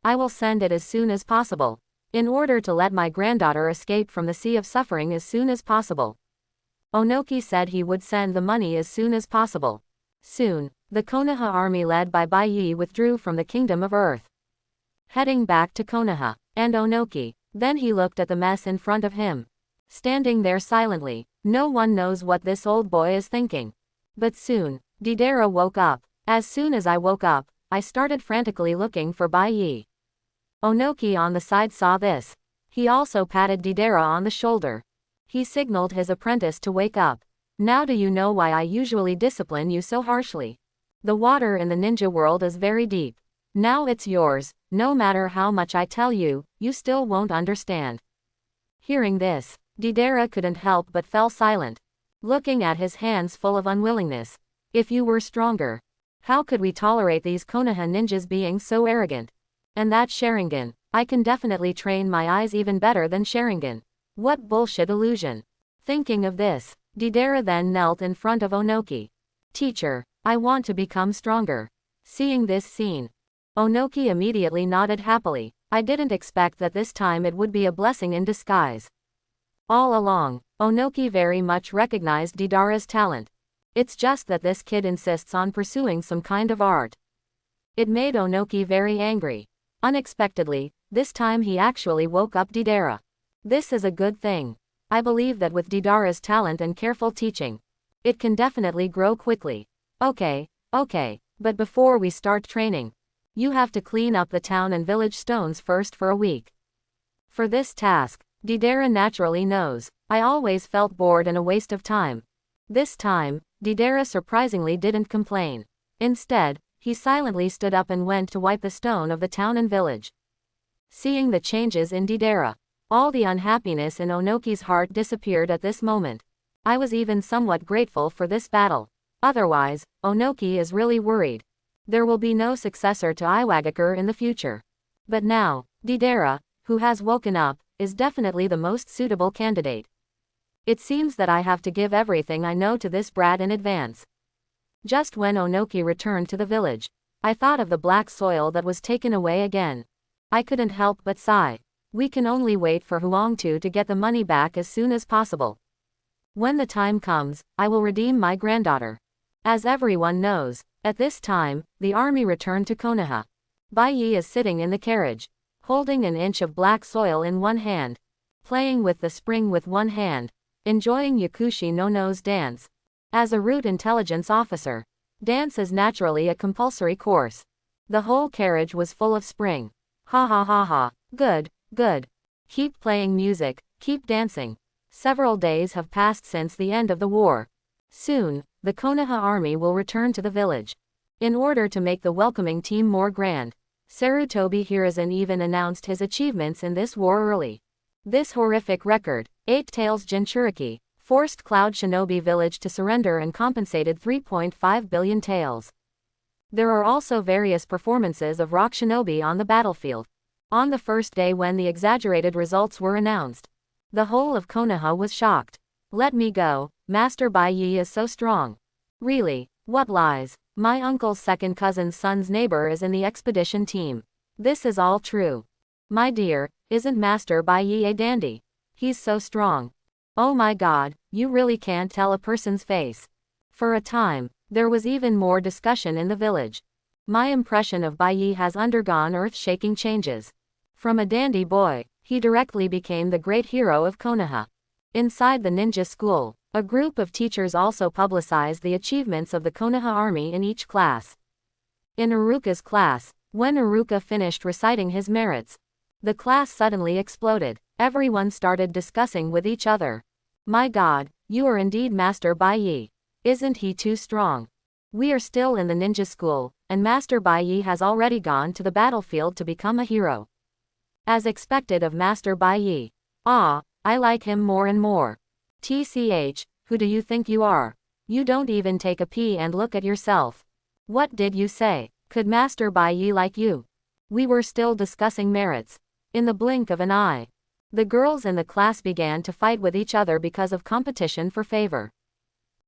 I will send it as soon as possible, in order to let my granddaughter escape from the sea of suffering as soon as possible. Onoki said he would send the money as soon as possible. Soon, the Konaha army led by Baiyi withdrew from the Kingdom of Earth, heading back to Konaha. And Onoki, then he looked at the mess in front of him. Standing there silently, no one knows what this old boy is thinking. But soon, Deidara woke up. As soon as I woke up, I started frantically looking for Baiyi. Onoki on the side saw this. He also patted Deidara on the shoulder. He signaled his apprentice to wake up. Now do you know why I usually discipline you so harshly? The water in the ninja world is very deep. Now it's yours. No matter how much I tell you, you still won't understand. Hearing this, Deidara couldn't help but fell silent, looking at his hands full of unwillingness. If you were stronger, how could we tolerate these Konoha ninjas being so arrogant? And that Sharingan, I can definitely train my eyes even better than Sharingan. What bullshit illusion. Thinking of this, Deidara then knelt in front of Onoki. Teacher, I want to become stronger. Seeing this scene, Onoki immediately nodded happily. I didn't expect that this time it would be a blessing in disguise. All along, Onoki very much recognized Deidara's talent. It's just that this kid insists on pursuing some kind of art. It made Onoki very angry. Unexpectedly, this time he actually woke up Deidara. This is a good thing. I believe that with Deidara's talent and careful teaching, it can definitely grow quickly. Okay, but before we start training, you have to clean up the town and village stones first for a week. For this task, Deidara naturally knows. I always felt bored and a waste of time. This time, Deidara surprisingly didn't complain. Instead, he silently stood up and went to wipe the stone of the town and village. Seeing the changes in Deidara, all the unhappiness in Onoki's heart disappeared at this moment. I was even somewhat grateful for this battle. Otherwise, Onoki is really worried. There will be no successor to Iwagakure in the future. But now, Deidara, who has woken up, is definitely the most suitable candidate. It seems that I have to give everything I know to this brat in advance. Just when Onoki returned to the village, I thought of the black soil that was taken away again. I couldn't help but sigh. We can only wait for Huangtu to get the money back as soon as possible. When the time comes, I will redeem my granddaughter. As everyone knows, at this time, the army returned to Konoha. Baiyi is sitting in the carriage, holding an inch of black soil in one hand, playing with the spring with one hand, enjoying Yakushi no No's dance. As a route intelligence officer, dance is naturally a compulsory course. The whole carriage was full of spring. Ha ha ha ha. Good. Keep playing music, keep dancing. Several days have passed since the end of the war. Soon, the Konoha army will return to the village. In order to make the welcoming team more grand, Sarutobi Hiruzen even announced his achievements in this war early. This horrific record, 8 Tails Jinchuriki, forced Cloud Shinobi Village to surrender and compensated 3.5 billion taels. There are also various performances of Rock Shinobi on the battlefield. On the first day when the exaggerated results were announced, the whole of Konoha was shocked. Let me go, Master Baiyi is so strong. Really, what lies? My uncle's second cousin's son's neighbor is in the expedition team. This is all true. My dear, isn't Master Baiyi a dandy? He's so strong. Oh my god, you really can't tell a person's face. For a time, there was even more discussion in the village. My impression of Baiyi has undergone earth-shaking changes. From a dandy boy, he directly became the great hero of Konoha. Inside the ninja school, a group of teachers also publicized the achievements of the Konoha army in each class. In Iruka's class, when Iruka finished reciting his merits, the class suddenly exploded. Everyone started discussing with each other. My god, you are indeed Master Baiyi. Isn't he too strong? We are still in the ninja school, and Master Baiyi has already gone to the battlefield to become a hero. As expected of Master Baiyi. Ah, I like him more and more. TCH, who do you think you are? You don't even take a pee and look at yourself. What did you say? Could Master Baiyi like you? We were still discussing merits. In the blink of an eye, the girls in the class began to fight with each other because of competition for favor.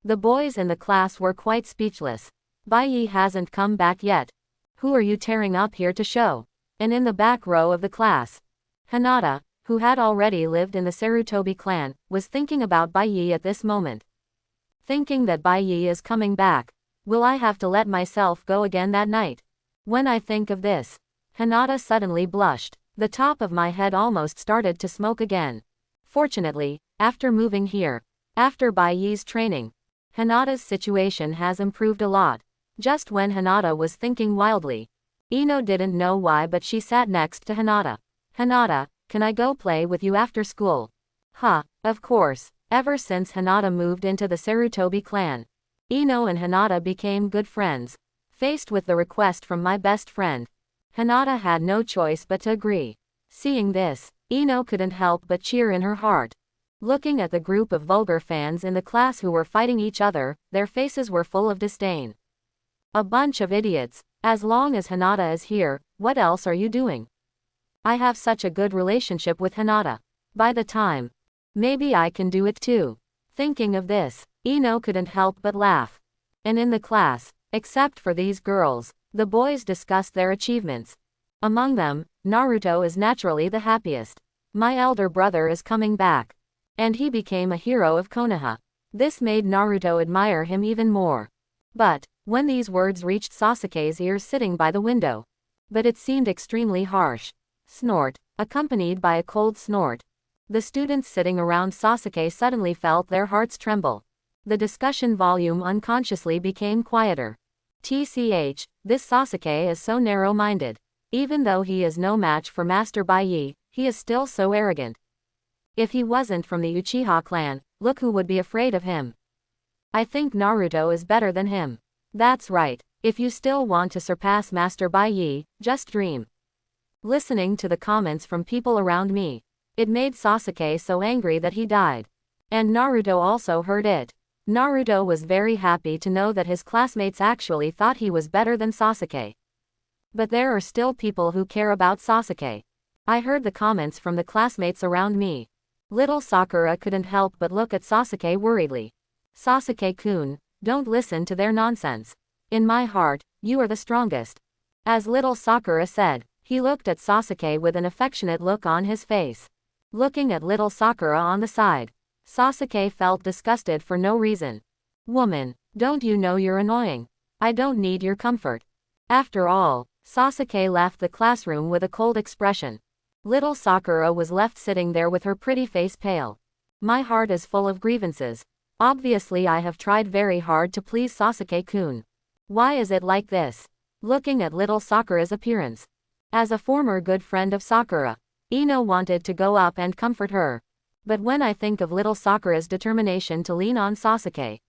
The boys in the class were quite speechless. Baiyi hasn't come back yet. Who are you tearing up here to show? And in the back row of the class, Hinata, who had already lived in the Sarutobi clan, was thinking about Baiyi at this moment. Thinking that Baiyi is coming back. Will I have to let myself go again that night? When I think of this, Hinata suddenly blushed. The top of my head almost started to smoke again. Fortunately, after moving here, after Baiyi's training, Hinata's situation has improved a lot. Just when Hinata was thinking wildly, Ino didn't know why, but she sat next to Hinata. Hinata, can I go play with you after school? Of course. Ever since Hinata moved into the Sarutobi clan, Ino and Hinata became good friends. Faced with the request from my best friend, Hinata had no choice but to agree. Seeing this, Ino couldn't help but cheer in her heart. Looking at the group of vulgar fans in the class who were fighting each other, their faces were full of disdain. A bunch of idiots. As long as Hinata is here, what else are you doing? I have such a good relationship with Hinata. By the time, maybe I can do it too. Thinking of this, Ino couldn't help but laugh. And in the class, except for these girls, the boys discussed their achievements. Among them, Naruto is naturally the happiest. My elder brother is coming back. And he became a hero of Konoha. This made Naruto admire him even more. But, when these words reached Sasuke's ears sitting by the window. But it seemed extremely harsh. Snort, accompanied by a cold snort. The students sitting around Sasuke suddenly felt their hearts tremble. The discussion volume unconsciously became quieter. TCH, this Sasuke is so narrow-minded. Even though he is no match for Master Bai, he is still so arrogant. If he wasn't from the Uchiha clan, look who would be afraid of him. I think Naruto is better than him. That's right, if you still want to surpass Master Bai, just dream. Listening to the comments from people around me, it made Sasuke so angry that he died. And Naruto also heard it. Naruto was very happy to know that his classmates actually thought he was better than Sasuke. But there are still people who care about Sasuke. I heard the comments from the classmates around me. Little Sakura couldn't help but look at Sasuke worriedly. Sasuke-kun, don't listen to their nonsense. In my heart, you are the strongest. As little Sakura said, he looked at Sasuke with an affectionate look on his face. Looking at little Sakura on the side, Sasuke felt disgusted for no reason. Woman, don't you know you're annoying? I don't need your comfort. After all, Sasuke left the classroom with a cold expression. Little Sakura was left sitting there with her pretty face pale. My heart is full of grievances. Obviously I have tried very hard to please Sasuke-kun. Why is it like this? Looking at little Sakura's appearance. As a former good friend of Sakura, Ino wanted to go up and comfort her. But when I think of little Sakura's determination to lean on Sasuke.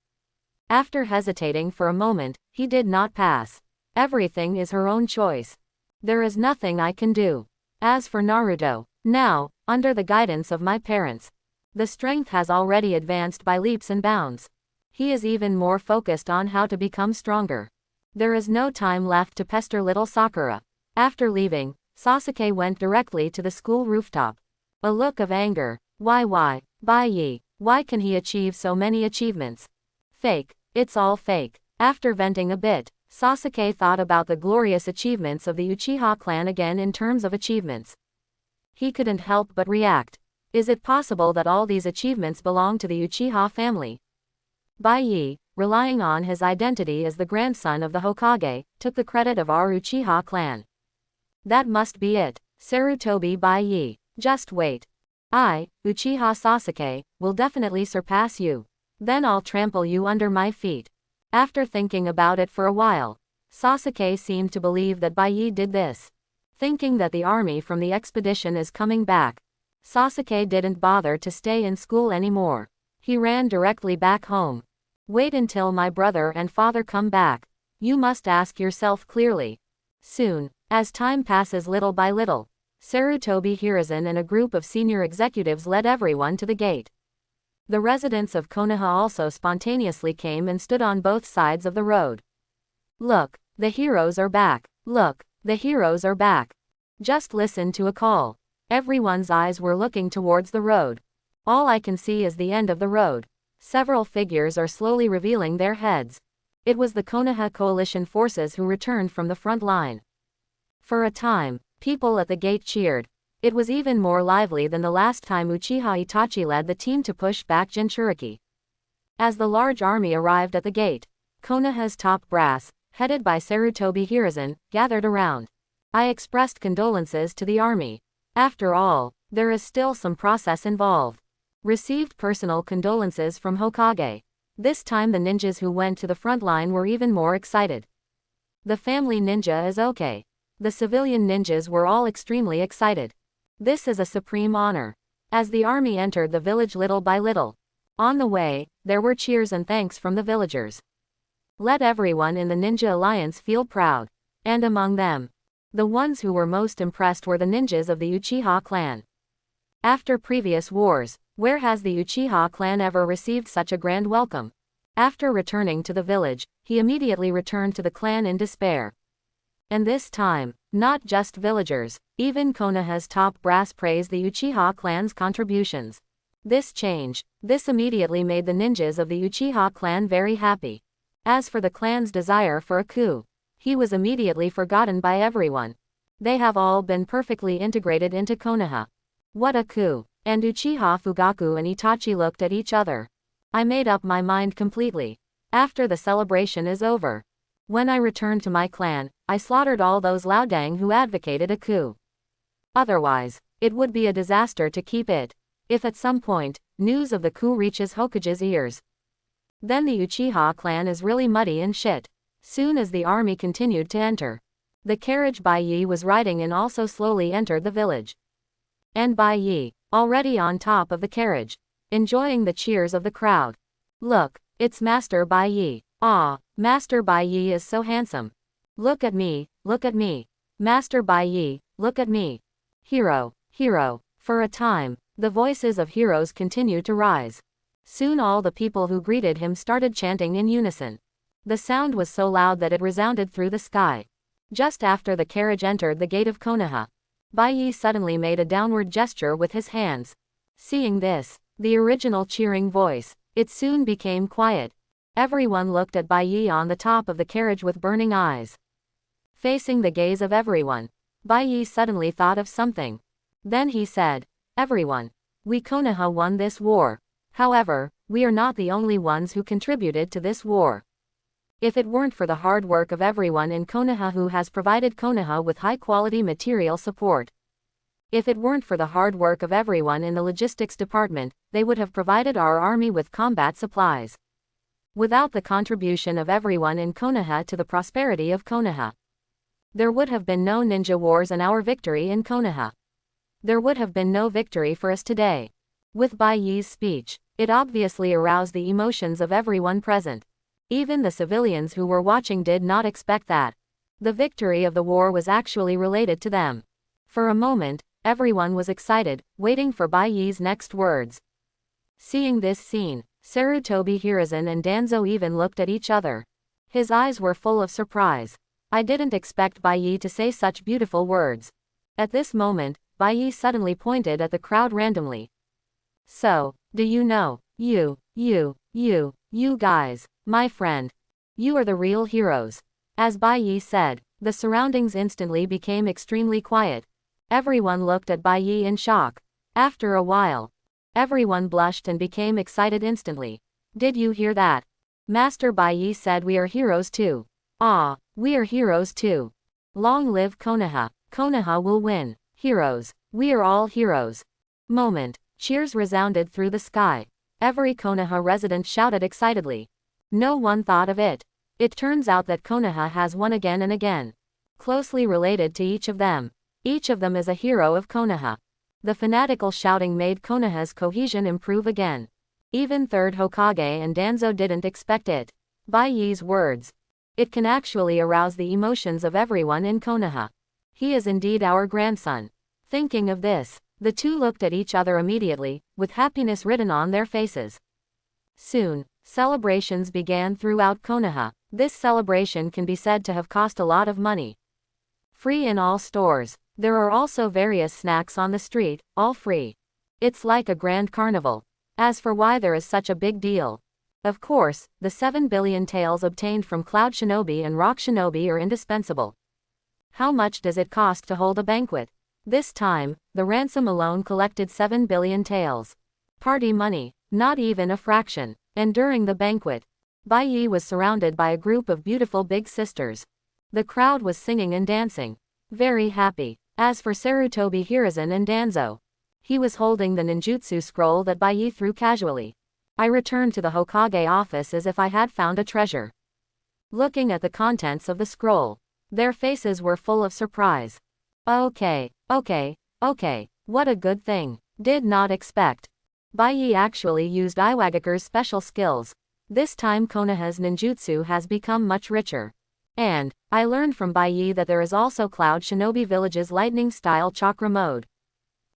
After hesitating for a moment, he did not pass. Everything is her own choice. There is nothing I can do. As for Naruto, now, under the guidance of my parents, the strength has already advanced by leaps and bounds. He is even more focused on how to become stronger. There is no time left to pester little Sakura. After leaving, Sasuke went directly to the school rooftop. A look of anger. Why, Bai, why can he achieve so many achievements? Fake, it's all fake. After venting a bit, Sasuke thought about the glorious achievements of the Uchiha clan again in terms of achievements. He couldn't help but react. Is it possible that all these achievements belong to the Uchiha family? Bai, relying on his identity as the grandson of the Hokage, took the credit of our Uchiha clan. That must be it. Sarutobi Bai. Just wait. I, Uchiha Sasuke, will definitely surpass you. Then I'll trample you under my feet. After thinking about it for a while, Sasuke seemed to believe that Bai did this. Thinking that the army from the expedition is coming back, Sasuke didn't bother to stay in school anymore. He ran directly back home. Wait until my brother and father come back. You must ask yourself clearly. Soon, as time passes little by little, Sarutobi Hiruzen and a group of senior executives led everyone to the gate. The residents of Konoha also spontaneously came and stood on both sides of the road. Look, the heroes are back. Look, the heroes are back. Just listen to a call. Everyone's eyes were looking towards the road. All I can see is the end of the road. Several figures are slowly revealing their heads. It was the Konoha coalition forces who returned from the front line. For a time, people at the gate cheered. It was even more lively than the last time Uchiha Itachi led the team to push back Jinchuriki. As the large army arrived at the gate, Konoha's top brass, headed by Sarutobi Hiruzen, gathered around. I expressed condolences to the army. After all, there is still some process involved. Received personal condolences from Hokage. This time the ninjas who went to the front line were even more excited. The family ninja is okay. The civilian ninjas were all extremely excited. This is a supreme honor. As the army entered the village little by little, on the way, there were cheers and thanks from the villagers. Let everyone in the Ninja Alliance feel proud. And among them, the ones who were most impressed were the ninjas of the Uchiha clan. After previous wars, where has the Uchiha clan ever received such a grand welcome? After returning to the village, he immediately returned to the clan in despair. And this time, not just villagers, even Konoha's top brass praised the Uchiha clan's contributions. This immediately made the ninjas of the Uchiha clan very happy. As for the clan's desire for a coup, he was immediately forgotten by everyone. They have all been perfectly integrated into Konoha. What a coup! And Uchiha Fugaku and Itachi looked at each other. I made up my mind completely. After the celebration is over. When I return to my clan, I slaughtered all those Laodang who advocated a coup. Otherwise, it would be a disaster to keep it. If at some point, news of the coup reaches Hokage's ears, then the Uchiha clan is really muddy and shit. Soon as the army continued to enter, the carriage Bai Yi was riding in also slowly entered the village. And Bai Yi, already on top of the carriage, enjoying the cheers of the crowd. Look, it's Master Bai Yi. Ah, Master Bai Yi is so handsome. Look at me, Master Bai Yi, look at me. Hero, hero. For a time, the voices of heroes continued to rise. Soon all the people who greeted him started chanting in unison. The sound was so loud that it resounded through the sky. Just after the carriage entered the gate of Konoha, Bai Yi suddenly made a downward gesture with his hands. Seeing this, the original cheering voice, it soon became quiet. Everyone looked at Bai Yi on the top of the carriage with burning eyes. Facing the gaze of everyone, Bai Yi suddenly thought of something. Then he said, "Everyone, we Konoha won this war. However, we are not the only ones who contributed to this war. If it weren't for the hard work of everyone in Konoha who has provided Konoha with high-quality material support. If it weren't for the hard work of everyone in the logistics department, they would have provided our army with combat supplies. Without the contribution of everyone in Konoha to the prosperity of Konoha, there would have been no ninja wars and our victory in Konoha. There would have been no victory for us today." With Bai Yi's speech, it obviously aroused the emotions of everyone present. Even the civilians who were watching did not expect that the victory of the war was actually related to them. For a moment, everyone was excited, waiting for Bai Yi's next words. Seeing this scene, Sarutobi Hiruzen and Danzo even looked at each other. His eyes were full of surprise. I didn't expect Bai Yi to say such beautiful words. At this moment, Bai Yi suddenly pointed at the crowd randomly. "So, do you know, you guys, my friend, you are the real heroes." As Bai Yi said, the surroundings instantly became extremely quiet. Everyone looked at Bai Yi in shock. After a while, everyone blushed and became excited instantly. "Did you hear that? Master Bai Yi said we are heroes too. Ah, we are heroes too. Long live Konoha. Konoha will win. Heroes. We are all heroes." Moment. Cheers resounded through the sky. Every Konoha resident shouted excitedly. No one thought of it. It turns out that Konoha has won again and again. Closely related to each of them. Each of them is a hero of Konoha. The fanatical shouting made Konoha's cohesion improve again. Even Third Hokage and Danzo didn't expect it. Bai Yi's words. It can actually arouse the emotions of everyone in Konoha. He is indeed our grandson. Thinking of this, the two looked at each other immediately, with happiness written on their faces. Soon, celebrations began throughout Konoha. This celebration can be said to have cost a lot of money. Free in all stores. There are also various snacks on the street, all free. It's like a grand carnival. As for why there is such a big deal, of course, the 7 billion taels obtained from Cloud Shinobi and Rock Shinobi are indispensable. How much does it cost to hold a banquet? This time, the ransom alone collected 7 billion taels. Party money, not even a fraction. And during the banquet, Bai Yi was surrounded by a group of beautiful big sisters. The crowd was singing and dancing. Very happy. As for Sarutobi Hiruzen and Danzo, he was holding the ninjutsu scroll that Bai Yi threw casually. I returned to the Hokage office as if I had found a treasure. Looking at the contents of the scroll, their faces were full of surprise. Okay, what a good thing. Did not expect. Bai Yi actually used Iwagakure's special skills. This time Konoha's ninjutsu has become much richer. And, I learned from Bai Yi that there is also Cloud Shinobi Village's lightning-style chakra mode.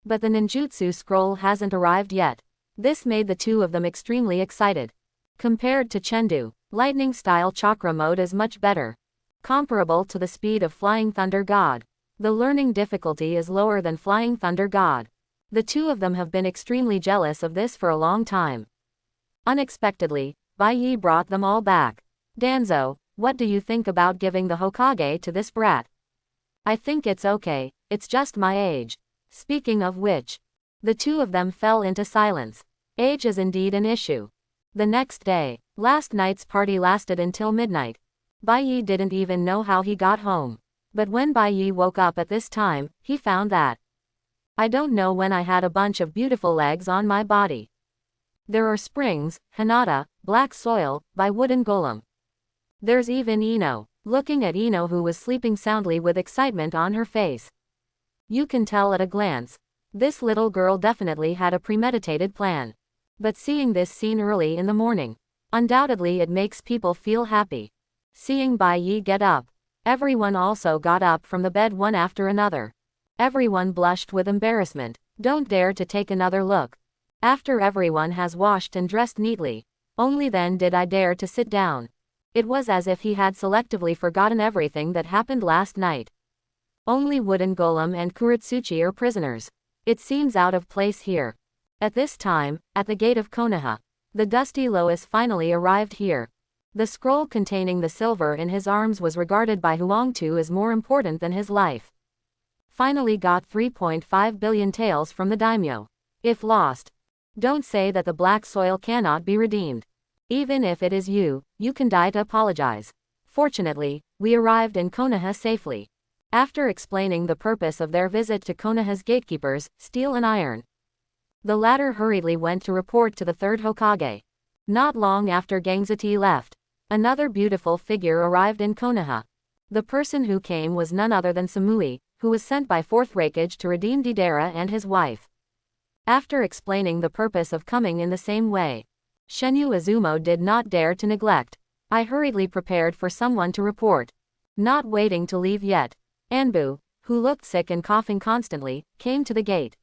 But the ninjutsu scroll hasn't arrived yet. This made the two of them extremely excited. Compared to Chengdu, lightning-style chakra mode is much better. Comparable to the speed of Flying Thunder God. The learning difficulty is lower than Flying Thunder God. The two of them have been extremely jealous of this for a long time. Unexpectedly, Bai Yi brought them all back. Danzo, what do you think about giving the Hokage to this brat? I think it's okay, it's just my age. Speaking of which, the two of them fell into silence. Age is indeed an issue. The next day, last night's party lasted until midnight. Bai Yi didn't even know how he got home. But when Bai Yi woke up at this time, he found that I don't know when I had a bunch of beautiful legs on my body. There are springs, Hinata, black soil, by wooden golem. There's even Ino, looking at Ino who was sleeping soundly with excitement on her face. You can tell at a glance. This little girl definitely had a premeditated plan. But seeing this scene early in the morning, undoubtedly it makes people feel happy. Seeing Bai Yi get up. Everyone also got up from the bed one after another. Everyone blushed with embarrassment. Don't dare to take another look. After everyone has washed and dressed neatly, only then did I dare to sit down. It was as if he had selectively forgotten everything that happened last night. Only wooden golem and Kuretsuchi are prisoners. It seems out of place here. At this time, at the gate of Konaha, the dusty Lois finally arrived here. The scroll containing the silver in his arms was regarded by Huangtu as more important than his life. Finally got 3.5 billion taels from the daimyo. If lost, don't say that the black soil cannot be redeemed. Even if it is you, you can die to apologize. Fortunately, we arrived in Konaha safely. After explaining the purpose of their visit to Konoha's gatekeepers, Steel and Iron, the latter hurriedly went to report to the third Hokage. Not long after Gangzati left, another beautiful figure arrived in Konoha. The person who came was none other than Samui, who was sent by Fourth Raikage to redeem Deidara and his wife. After explaining the purpose of coming in the same way, Shenyu Izumo did not dare to neglect. I hurriedly prepared for someone to report. Not waiting to leave yet, Anbu, who looked sick and coughing constantly, came to the gate.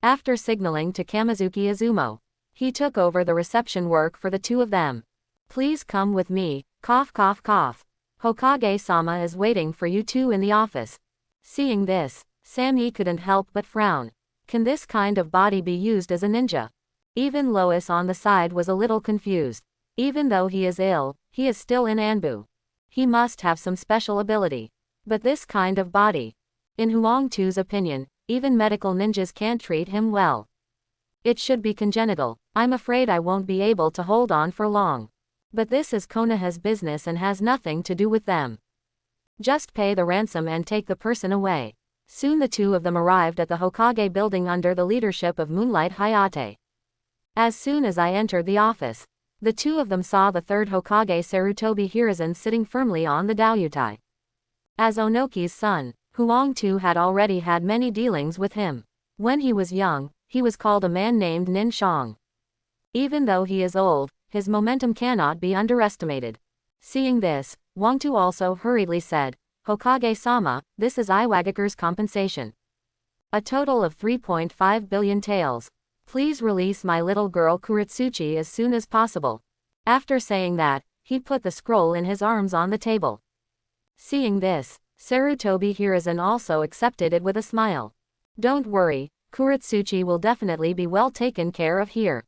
After signaling to Kamizuki Izumo, he took over the reception work for the two of them. Please come with me, cough cough cough. Hokage-sama is waiting for you two in the office. Seeing this, Sammy couldn't help but frown. Can this kind of body be used as a ninja? Even Lois on the side was a little confused. Even though he is ill, he is still in Anbu. He must have some special ability. But this kind of body, in Huangtu's opinion, even medical ninjas can't treat him well. It should be congenital. I'm afraid I won't be able to hold on for long. But this is Konoha's business and has nothing to do with them. Just pay the ransom and take the person away. Soon the two of them arrived at the Hokage building under the leadership of Moonlight Hayate. As soon as I entered the office, the two of them saw the third Hokage Sarutobi Hiruzen sitting firmly on the Daiyutai. As Onoki's son, Huangtu had already had many dealings with him. When he was young, he was called a man named Nin Shang. Even though he is old, his momentum cannot be underestimated. Seeing this, Huangtu also hurriedly said, Hokage-sama, this is Iwagakure's compensation. A total of 3.5 billion taels. Please release my little girl Kuretsuchi as soon as possible. After saying that, he put the scroll in his arms on the table. Seeing this, Sarutobi Hiruzen also accepted it with a smile. Don't worry, Kuretsuchi will definitely be well taken care of here.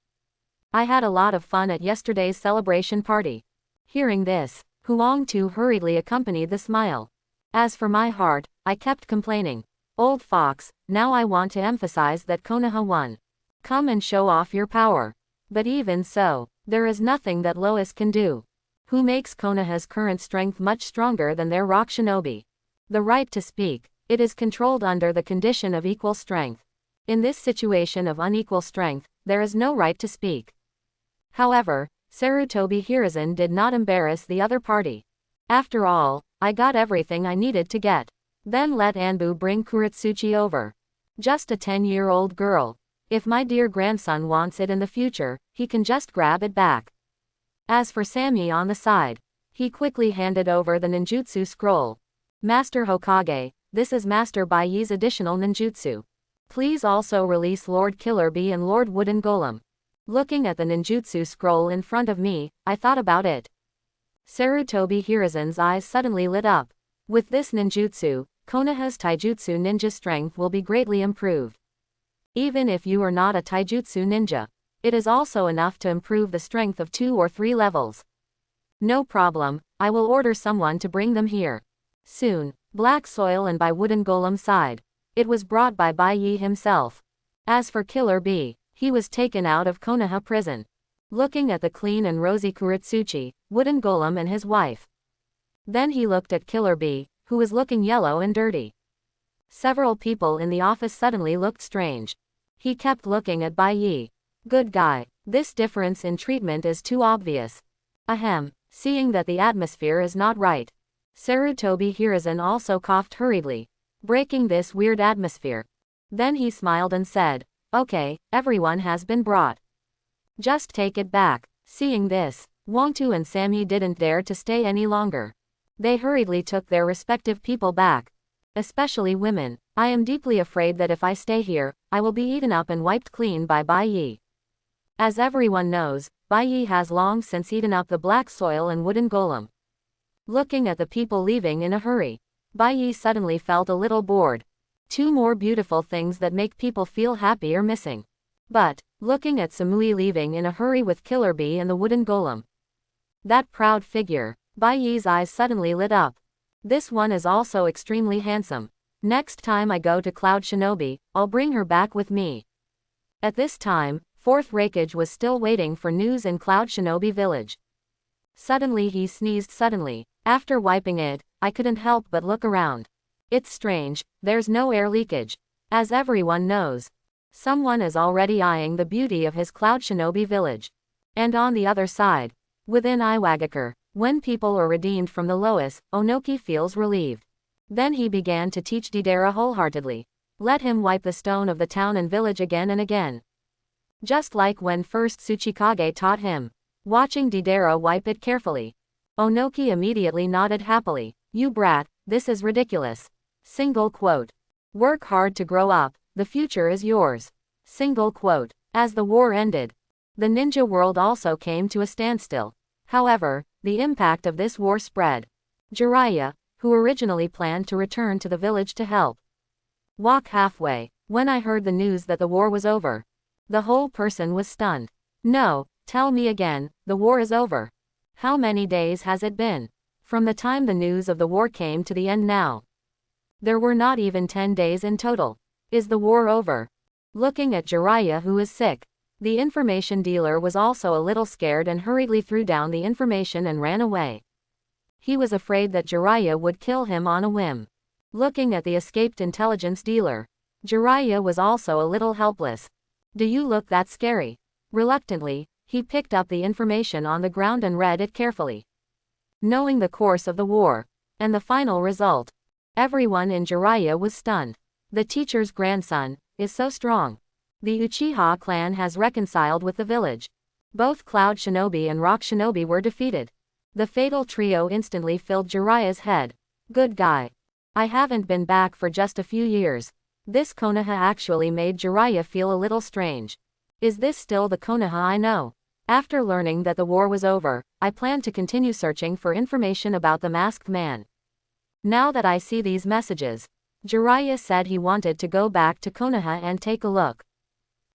I had a lot of fun at yesterday's celebration party. Hearing this, Huangtu hurriedly accompanied the smile. As for my heart, I kept complaining. Old fox, now I want to emphasize that Konoha won. Come and show off your power. But even so, there is nothing that Lois can do. Who makes Konoha's current strength much stronger than their rock shinobi? The right to speak, it is controlled under the condition of equal strength. In this situation of unequal strength, there is no right to speak. However, Sarutobi Hiruzen did not embarrass the other party. After all, I got everything I needed to get. Then let Anbu bring Kuretsuchi over. Just a 10-year-old girl. If my dear grandson wants it in the future, he can just grab it back. As for Sammy on the side, he quickly handed over the ninjutsu scroll. Master Hokage, this is Master Bai Yi's additional ninjutsu. Please also release Lord Killer Bee and Lord Wooden Golem. Looking at the ninjutsu scroll in front of me, I thought about it. Sarutobi Hiruzen's eyes suddenly lit up. With this ninjutsu, Konoha's taijutsu ninja strength will be greatly improved. Even if you are not a taijutsu ninja, it is also enough to improve the strength of 2 or 3 levels. No problem, I will order someone to bring them here. Soon, black soil and by Wooden Golem's side, it was brought by Bai Yi himself. As for Killer Bee, he was taken out of Konoha prison. looking at the clean and rosy Kuritsuchi, wooden golem and his wife. Then he looked at Killer Bee, who was looking yellow and dirty. Several people in the office suddenly looked strange. He kept looking at Bai Yi. Good guy. This difference in treatment is too obvious. Ahem. Seeing that the atmosphere is not right. Sarutobi Hiruzen also coughed hurriedly, breaking this weird atmosphere. Then he smiled and said, "Okay, everyone has been brought. Just take it back." Seeing this, Wangtu and Samyi didn't dare to stay any longer. They hurriedly took their respective people back. Especially women. I am deeply afraid that if I stay here, I will be eaten up and wiped clean by Bai Yi. As everyone knows, Bai Yi has long since eaten up the black soil and wooden golem. Looking at the people leaving in a hurry, Bai Yi suddenly felt a little bored. Two more beautiful things that make people feel happy are missing. But, looking at Samui leaving in a hurry with Killer Bee and the wooden golem. That proud figure, Bai Yi's eyes suddenly lit up. This one is also extremely handsome. Next time I go to Cloud Shinobi, I'll bring her back with me. At this time, Fourth Raikage was still waiting for news in Cloud Shinobi village. Suddenly he sneezed suddenly. After wiping it, I couldn't help but look around. It's strange, there's no air leakage. As everyone knows, someone is already eyeing the beauty of his Cloud Shinobi village. And on the other side, within Iwagakure, when people are redeemed from the Lois, Onoki feels relieved. Then he began to teach Deidara wholeheartedly. Let him wipe the stone of the town and village again and again. Just like when first Tsuchikage taught him. Watching Deidara wipe it carefully, Onoki immediately nodded happily. You brat, this is ridiculous. Single quote. Work hard to grow up, the future is yours. Single quote. As the war ended, the ninja world also came to a standstill. However, the impact of this war spread. Jiraiya, who originally planned to return to the village to help walk halfway, when I heard the news that the war was over. The whole person was stunned. No, tell me again, the war is over. How many days has it been? From the time the news of the war came to the end now. There were not even 10 days in total. Is the war over? Looking at Jiraiya who is sick. The information dealer was also a little scared and hurriedly threw down the information and ran away. He was afraid that Jiraiya would kill him on a whim. Looking at the escaped intelligence dealer, Jiraiya was also a little helpless. Do you look that scary? Reluctantly, he picked up the information on the ground and read it carefully. Knowing the course of the war, and the final result, everyone in Jiraiya was stunned. The teacher's grandson is so strong. The Uchiha clan has reconciled with the village. Both Cloud Shinobi and Rock Shinobi were defeated. The fatal trio instantly filled Jiraiya's head. Good guy. I haven't been back for just a few years. This Konaha actually made Jiraiya feel a little strange. Is this still the Konaha I know? After learning that the war was over, I plan to continue searching for information about the masked man. Now that I see these messages, Jiraiya said he wanted to go back to Konaha and take a look.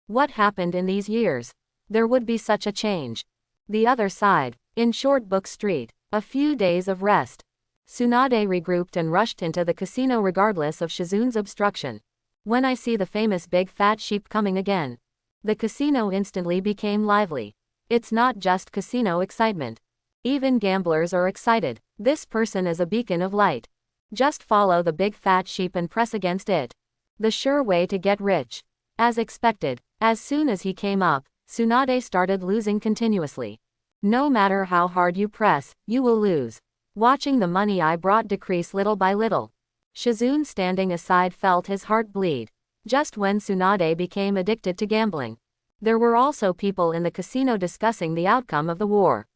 What happened in these years? There would be such a change. The other side, in Short Book Street, a few days of rest. Tsunade regrouped and rushed into the casino regardless of Shizun's obstruction. When I see the famous big fat sheep coming again, the casino instantly became lively. It's not just casino excitement. Even gamblers are excited. This person is a beacon of light. Just follow the big fat sheep and press against it. The sure way to get rich. As expected, as soon as he came up, Tsunade started losing continuously. No matter how hard you press, you will lose. Watching the money I brought decrease little by little, Shizun standing aside felt his heart bleed. Just when Tsunade became addicted to gambling, there were also people in the casino discussing the outcome of the war.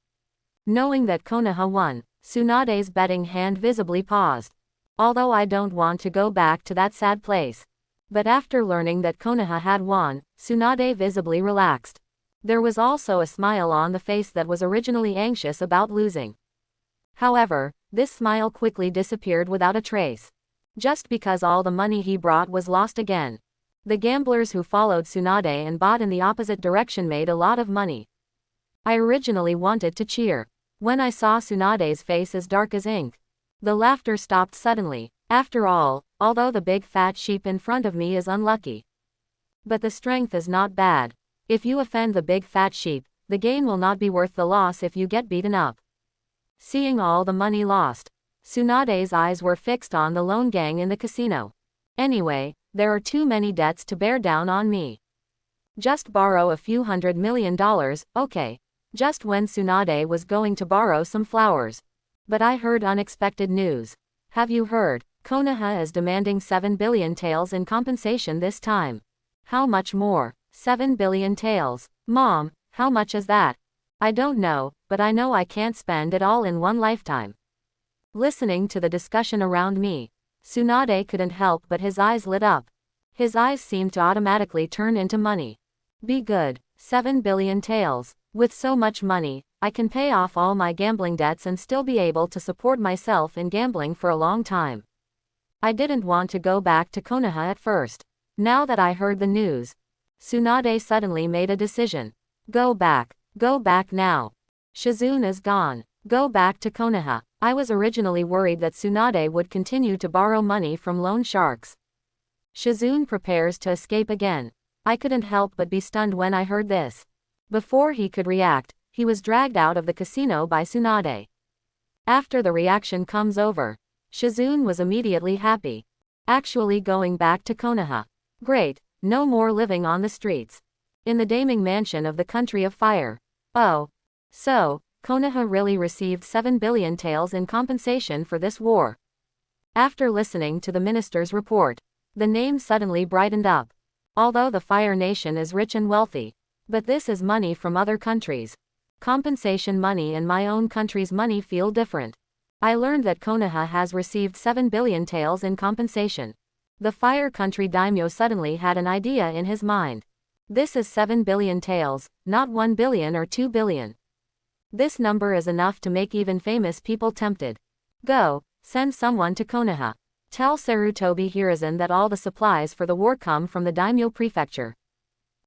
Knowing that Konoha won, Tsunade's betting hand visibly paused. Although I don't want to go back to that sad place. But after learning that Konoha had won, Tsunade visibly relaxed. There was also a smile on the face that was originally anxious about losing. However, this smile quickly disappeared without a trace. Just because all the money he brought was lost again. The gamblers who followed Tsunade and bought in the opposite direction made a lot of money. I originally wanted to cheer. When I saw Tsunade's face as dark as ink, the laughter stopped suddenly. After all, although the big fat sheep in front of me is unlucky, but the strength is not bad. If you offend the big fat sheep, the gain will not be worth the loss if you get beaten up. Seeing all the money lost, Tsunade's eyes were fixed on the lone gang in the casino. Anyway, there are too many debts to bear down on me. Just borrow a few $100 million, okay. Just when Tsunade was going to borrow some flowers. But I heard unexpected news. Have you heard? Konoha is demanding 7 billion taels in compensation this time. How much more? 7 billion taels. Mom, how much is that? I don't know, but I know I can't spend it all in one lifetime. Listening to the discussion around me, Tsunade couldn't help but his eyes lit up. His eyes seemed to automatically turn into money. Be good, 7 billion taels. With so much money, I can pay off all my gambling debts and still be able to support myself in gambling for a long time. I didn't want to go back to Konoha at first. Now that I heard the news, Tsunade suddenly made a decision. Go back now. Shizune is gone. Go back to Konoha. I was originally worried that Tsunade would continue to borrow money from loan sharks. Shizune prepares to escape again. I couldn't help but be stunned when I heard this. Before he could react, he was dragged out of the casino by Tsunade. After the reaction comes over, Shizune was immediately happy. Actually going back to Konoha. Great, no more living on the streets. In the damning mansion of the country of fire. Oh. So, Konoha really received 7 billion taels in compensation for this war. After listening to the minister's report, the name suddenly brightened up. Although the Fire Nation is rich and wealthy, but this is money from other countries. Compensation money and my own country's money feel different. I learned that Konoha has received 7 billion taels in compensation. The Fire Country daimyo suddenly had an idea in his mind. This is 7 billion taels, not 1 billion or 2 billion. This number is enough to make even famous people tempted. Go, send someone to Konoha. Tell Sarutobi Hiruzen that all the supplies for the war come from the daimyo prefecture.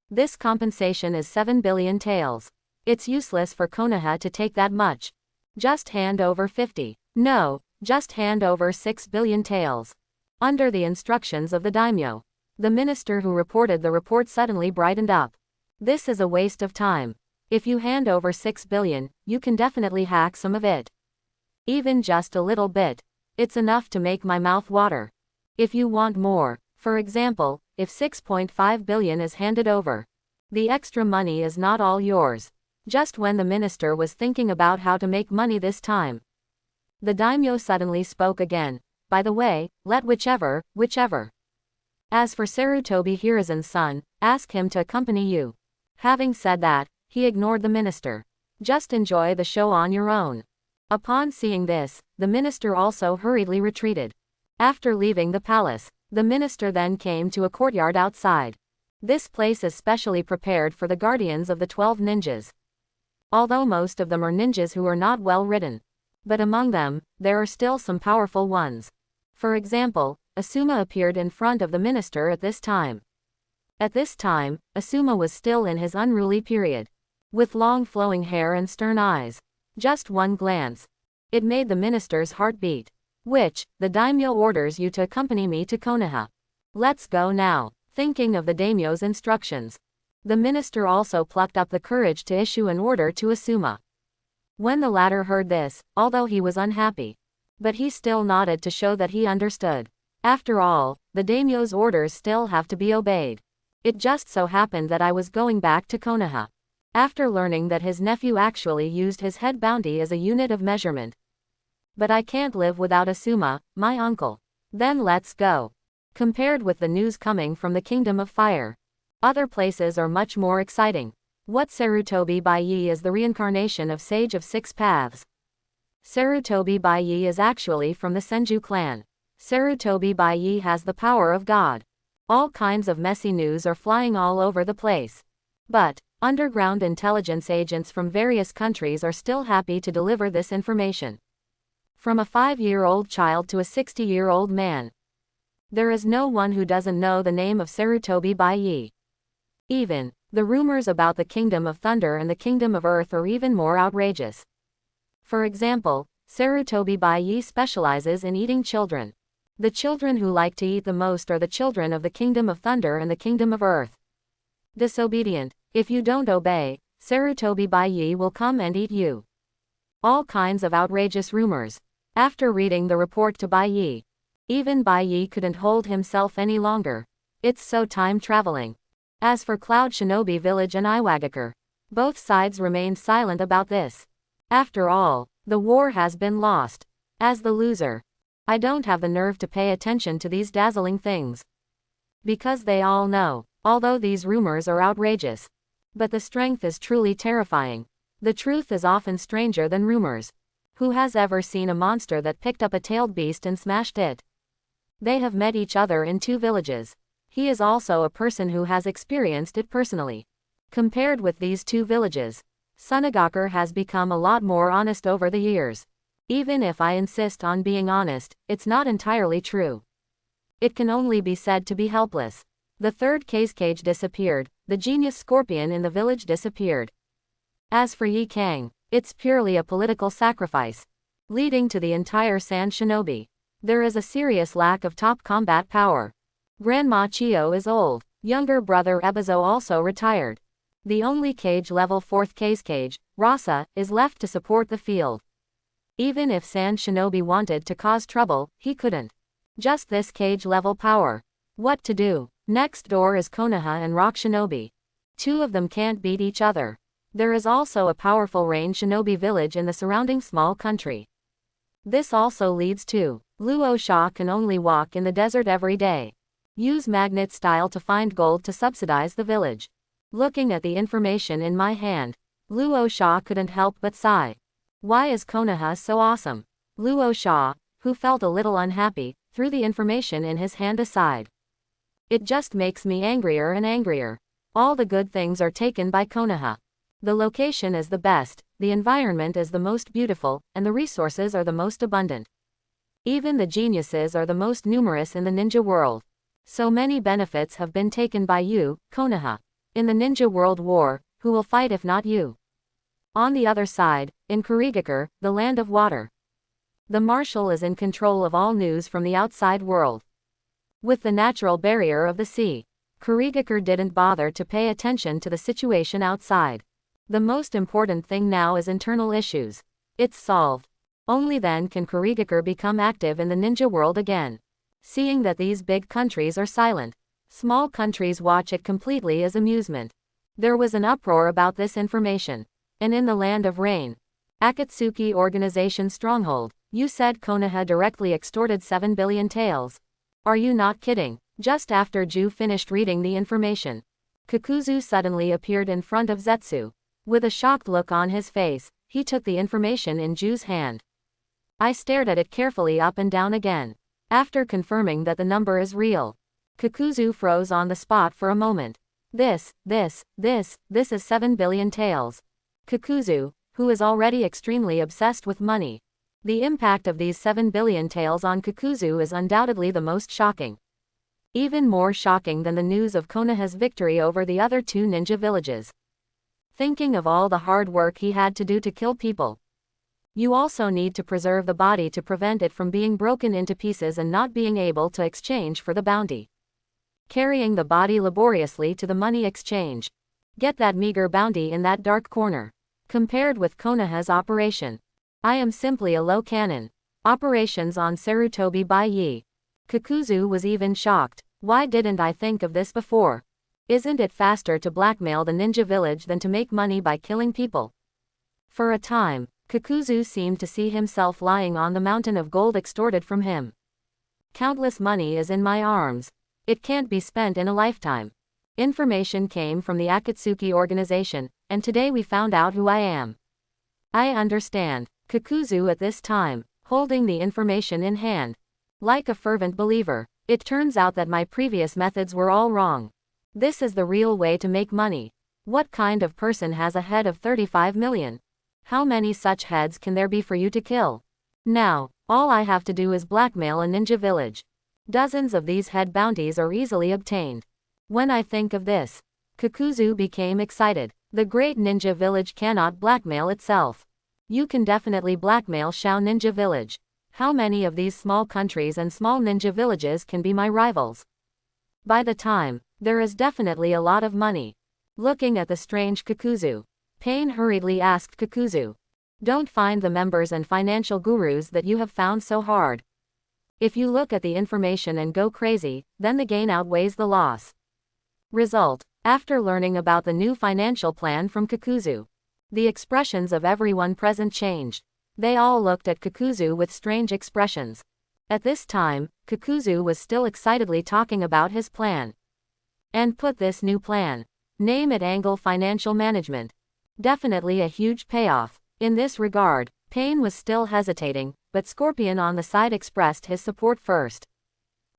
This compensation is 7 billion taels. It's useless for Konoha to take that much. Just hand over 50. No, just hand over 6 billion taels. Under the instructions of the daimyo, the minister who reported the report suddenly brightened up. This is a waste of time. If you hand over 6 billion, you can definitely hack some of it. Even just a little bit. It's enough to make my mouth water. If you want more, for example, if 6.5 billion is handed over, the extra money is not all yours. Just when the minister was thinking about how to make money this time, the daimyo suddenly spoke again. By the way, let whichever. As for Sarutobi Hiruzen's son, ask him to accompany you. Having said that, he ignored the minister. Just enjoy the show on your own. Upon seeing this, the minister also hurriedly retreated. After leaving the palace, the minister then came to a courtyard outside. This place is specially prepared for the guardians of the 12 ninjas. Although most of them are ninjas who are not well ridden. But among them, there are still some powerful ones. For example, Asuma appeared in front of the minister at this time. At this time, Asuma was still in his unruly period. With long flowing hair and stern eyes. Just one glance. It made the minister's heart beat. Which, the daimyo orders you to accompany me to Konoha. Let's go now. Thinking of the daimyo's instructions, the minister also plucked up the courage to issue an order to Asuma. When the latter heard this, although he was unhappy, but he still nodded to show that he understood. After all, the daimyo's orders still have to be obeyed. It just so happened that I was going back to Konoha. After learning that his nephew actually used his head bounty as a unit of measurement. But I can't live without Asuma, my uncle. Then let's go. Compared with the news coming from the Kingdom of Fire, other places are much more exciting. What Sarutobi Baiyi is the reincarnation of Sage of Six Paths. Sarutobi Baiyi is actually from the Senju clan. Sarutobi Baiyi has the power of God. All kinds of messy news are flying all over the place. But, underground intelligence agents from various countries are still happy to deliver this information. From a 5-year-old child to a 60-year-old man. There is no one who doesn't know the name of Sarutobi Baiyi. Even, the rumors about the Kingdom of Thunder and the Kingdom of Earth are even more outrageous. For example, Sarutobi Baiyi specializes in eating children. The children who like to eat the most are the children of the Kingdom of Thunder and the Kingdom of Earth. Disobedient. If you don't obey, Sarutobi Baiyi will come and eat you. All kinds of outrageous rumors. After reading the report to Baiyi, even Baiyi couldn't hold himself any longer. It's so time traveling. As for Cloud Shinobi Village and Iwagakure, both sides remained silent about this. After all, the war has been lost. As the loser, I don't have the nerve to pay attention to these dazzling things. Because they all know, although these rumors are outrageous, but the strength is truly terrifying. The truth is often stranger than rumors. Who has ever seen a monster that picked up a tailed beast and smashed it? They have met each other in 2 villages. He is also a person who has experienced it personally. Compared with these 2 villages, Sunagakure has become a lot more honest over the years. Even if I insist on being honest, it's not entirely true. It can only be said to be helpless. The 3rd cage disappeared, the genius scorpion in the village disappeared. As for Yi Kang, it's purely a political sacrifice, leading to the entire Sand Shinobi. There is a serious lack of top combat power. Grandma Chio is old, younger brother Ebizo also retired. The only cage level 4th cage, Rasa, is left to support the field. Even if Sand Shinobi wanted to cause trouble, he couldn't. Just this cage level power. What to do? Next door is Konoha and Rock Shinobi. 2 of them can't beat each other. There is also a powerful range shinobi village in the surrounding small country. This also leads to Luo Sha can only walk in the desert every day. Use magnet style to find gold to subsidize the village. Looking at the information in my hand, Luo Sha couldn't help but sigh. Why is Konoha so awesome? Luo Sha, who felt a little unhappy, threw the information in his hand aside. It just makes me angrier and angrier. All the good things are taken by Konoha. The location is the best, the environment is the most beautiful, and the resources are the most abundant. Even the geniuses are the most numerous in the ninja world. So many benefits have been taken by you, Konoha. In the Ninja World War, who will fight if not you? On the other side, in Kurigakure, the land of water, the marshal is in control of all news from the outside world. With the natural barrier of the sea, Kurigakure didn't bother to pay attention to the situation outside. The most important thing now is internal issues. It's solved. Only then can Kurigakure become active in the ninja world again. Seeing that these big countries are silent, small countries watch it completely as amusement. There was an uproar about this information. And in the land of rain, Akatsuki Organization Stronghold, you said Konoha directly extorted 7 billion taels. Are you not kidding? Just after Ju finished reading the information, Kakuzu suddenly appeared in front of Zetsu. With a shocked look on his face, he took the information in Ju's hand. I stared at it carefully up and down again. After confirming that the number is real, Kakuzu froze on the spot for a moment. This is 7 billion taels. Kakuzu, who is already extremely obsessed with money. The impact of these 7 billion taels on Kakuzu is undoubtedly the most shocking. Even more shocking than the news of Konoha's victory over the other 2 ninja villages. Thinking of all the hard work he had to do to kill people. You also need to preserve the body to prevent it from being broken into pieces and not being able to exchange for the bounty. Carrying the body laboriously to the money exchange. Get that meager bounty in that dark corner. Compared with Konoha's operation, I am simply a low cannon. Operations on Sarutobi Baiyi. Kakuzu was even shocked. Why didn't I think of this before? Isn't it faster to blackmail the ninja village than to make money by killing people? For a time, Kakuzu seemed to see himself lying on the mountain of gold extorted from him. Countless money is in my arms. It can't be spent in a lifetime. Information came from the Akatsuki organization, and today we found out who I am. I understand. Kakuzu at this time, holding the information in hand. Like a fervent believer, it turns out that my previous methods were all wrong. This is the real way to make money. What kind of person has a head of 35 million? How many such heads can there be for you to kill? Now, all I have to do is blackmail a ninja village. Dozens of these head bounties are easily obtained. When I think of this, Kakuzu became excited. The great ninja village cannot blackmail itself. You can definitely blackmail Shao Ninja Village. How many of these small countries and small ninja villages can be my rivals? By the time, there is definitely a lot of money. Looking at the strange Kakuzu, Pain hurriedly asked Kakuzu. Don't find the members and financial gurus that you have found so hard. If you look at the information and go crazy, then the gain outweighs the loss. Result. After learning about the new financial plan from Kakuzu, the expressions of everyone present changed. They all looked at Kakuzu with strange expressions. At this time, Kakuzu was still excitedly talking about his plan. And put this new plan. Name it Angle Financial Management. Definitely a huge payoff. In this regard, Pain was still hesitating, but Scorpion on the side expressed his support first.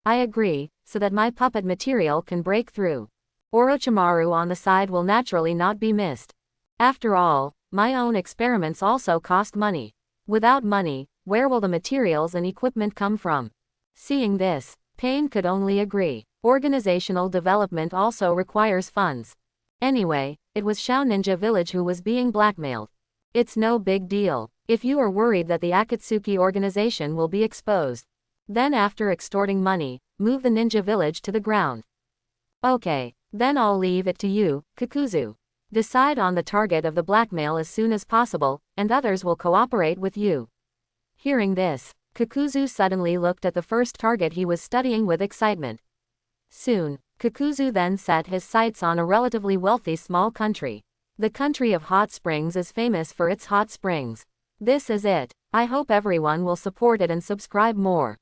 I agree, so that my puppet material can break through. Orochimaru on the side will naturally not be missed. After all, my own experiments also cost money. Without money, where will the materials and equipment come from? Seeing this, Pain could only agree. Organizational development also requires funds. Anyway, it was Shao Ninja Village who was being blackmailed. It's no big deal. If you are worried that the Akatsuki organization will be exposed, then after extorting money, move the ninja village to the ground. Okay, then I'll leave it to you, Kakuzu. Decide on the target of the blackmail as soon as possible, and others will cooperate with you. Hearing this, Kakuzu suddenly looked at the first target he was studying with excitement. Soon, Kakuzu then set his sights on a relatively wealthy small country. The country of hot springs is famous for its hot springs. This is it. I hope everyone will support it and subscribe more.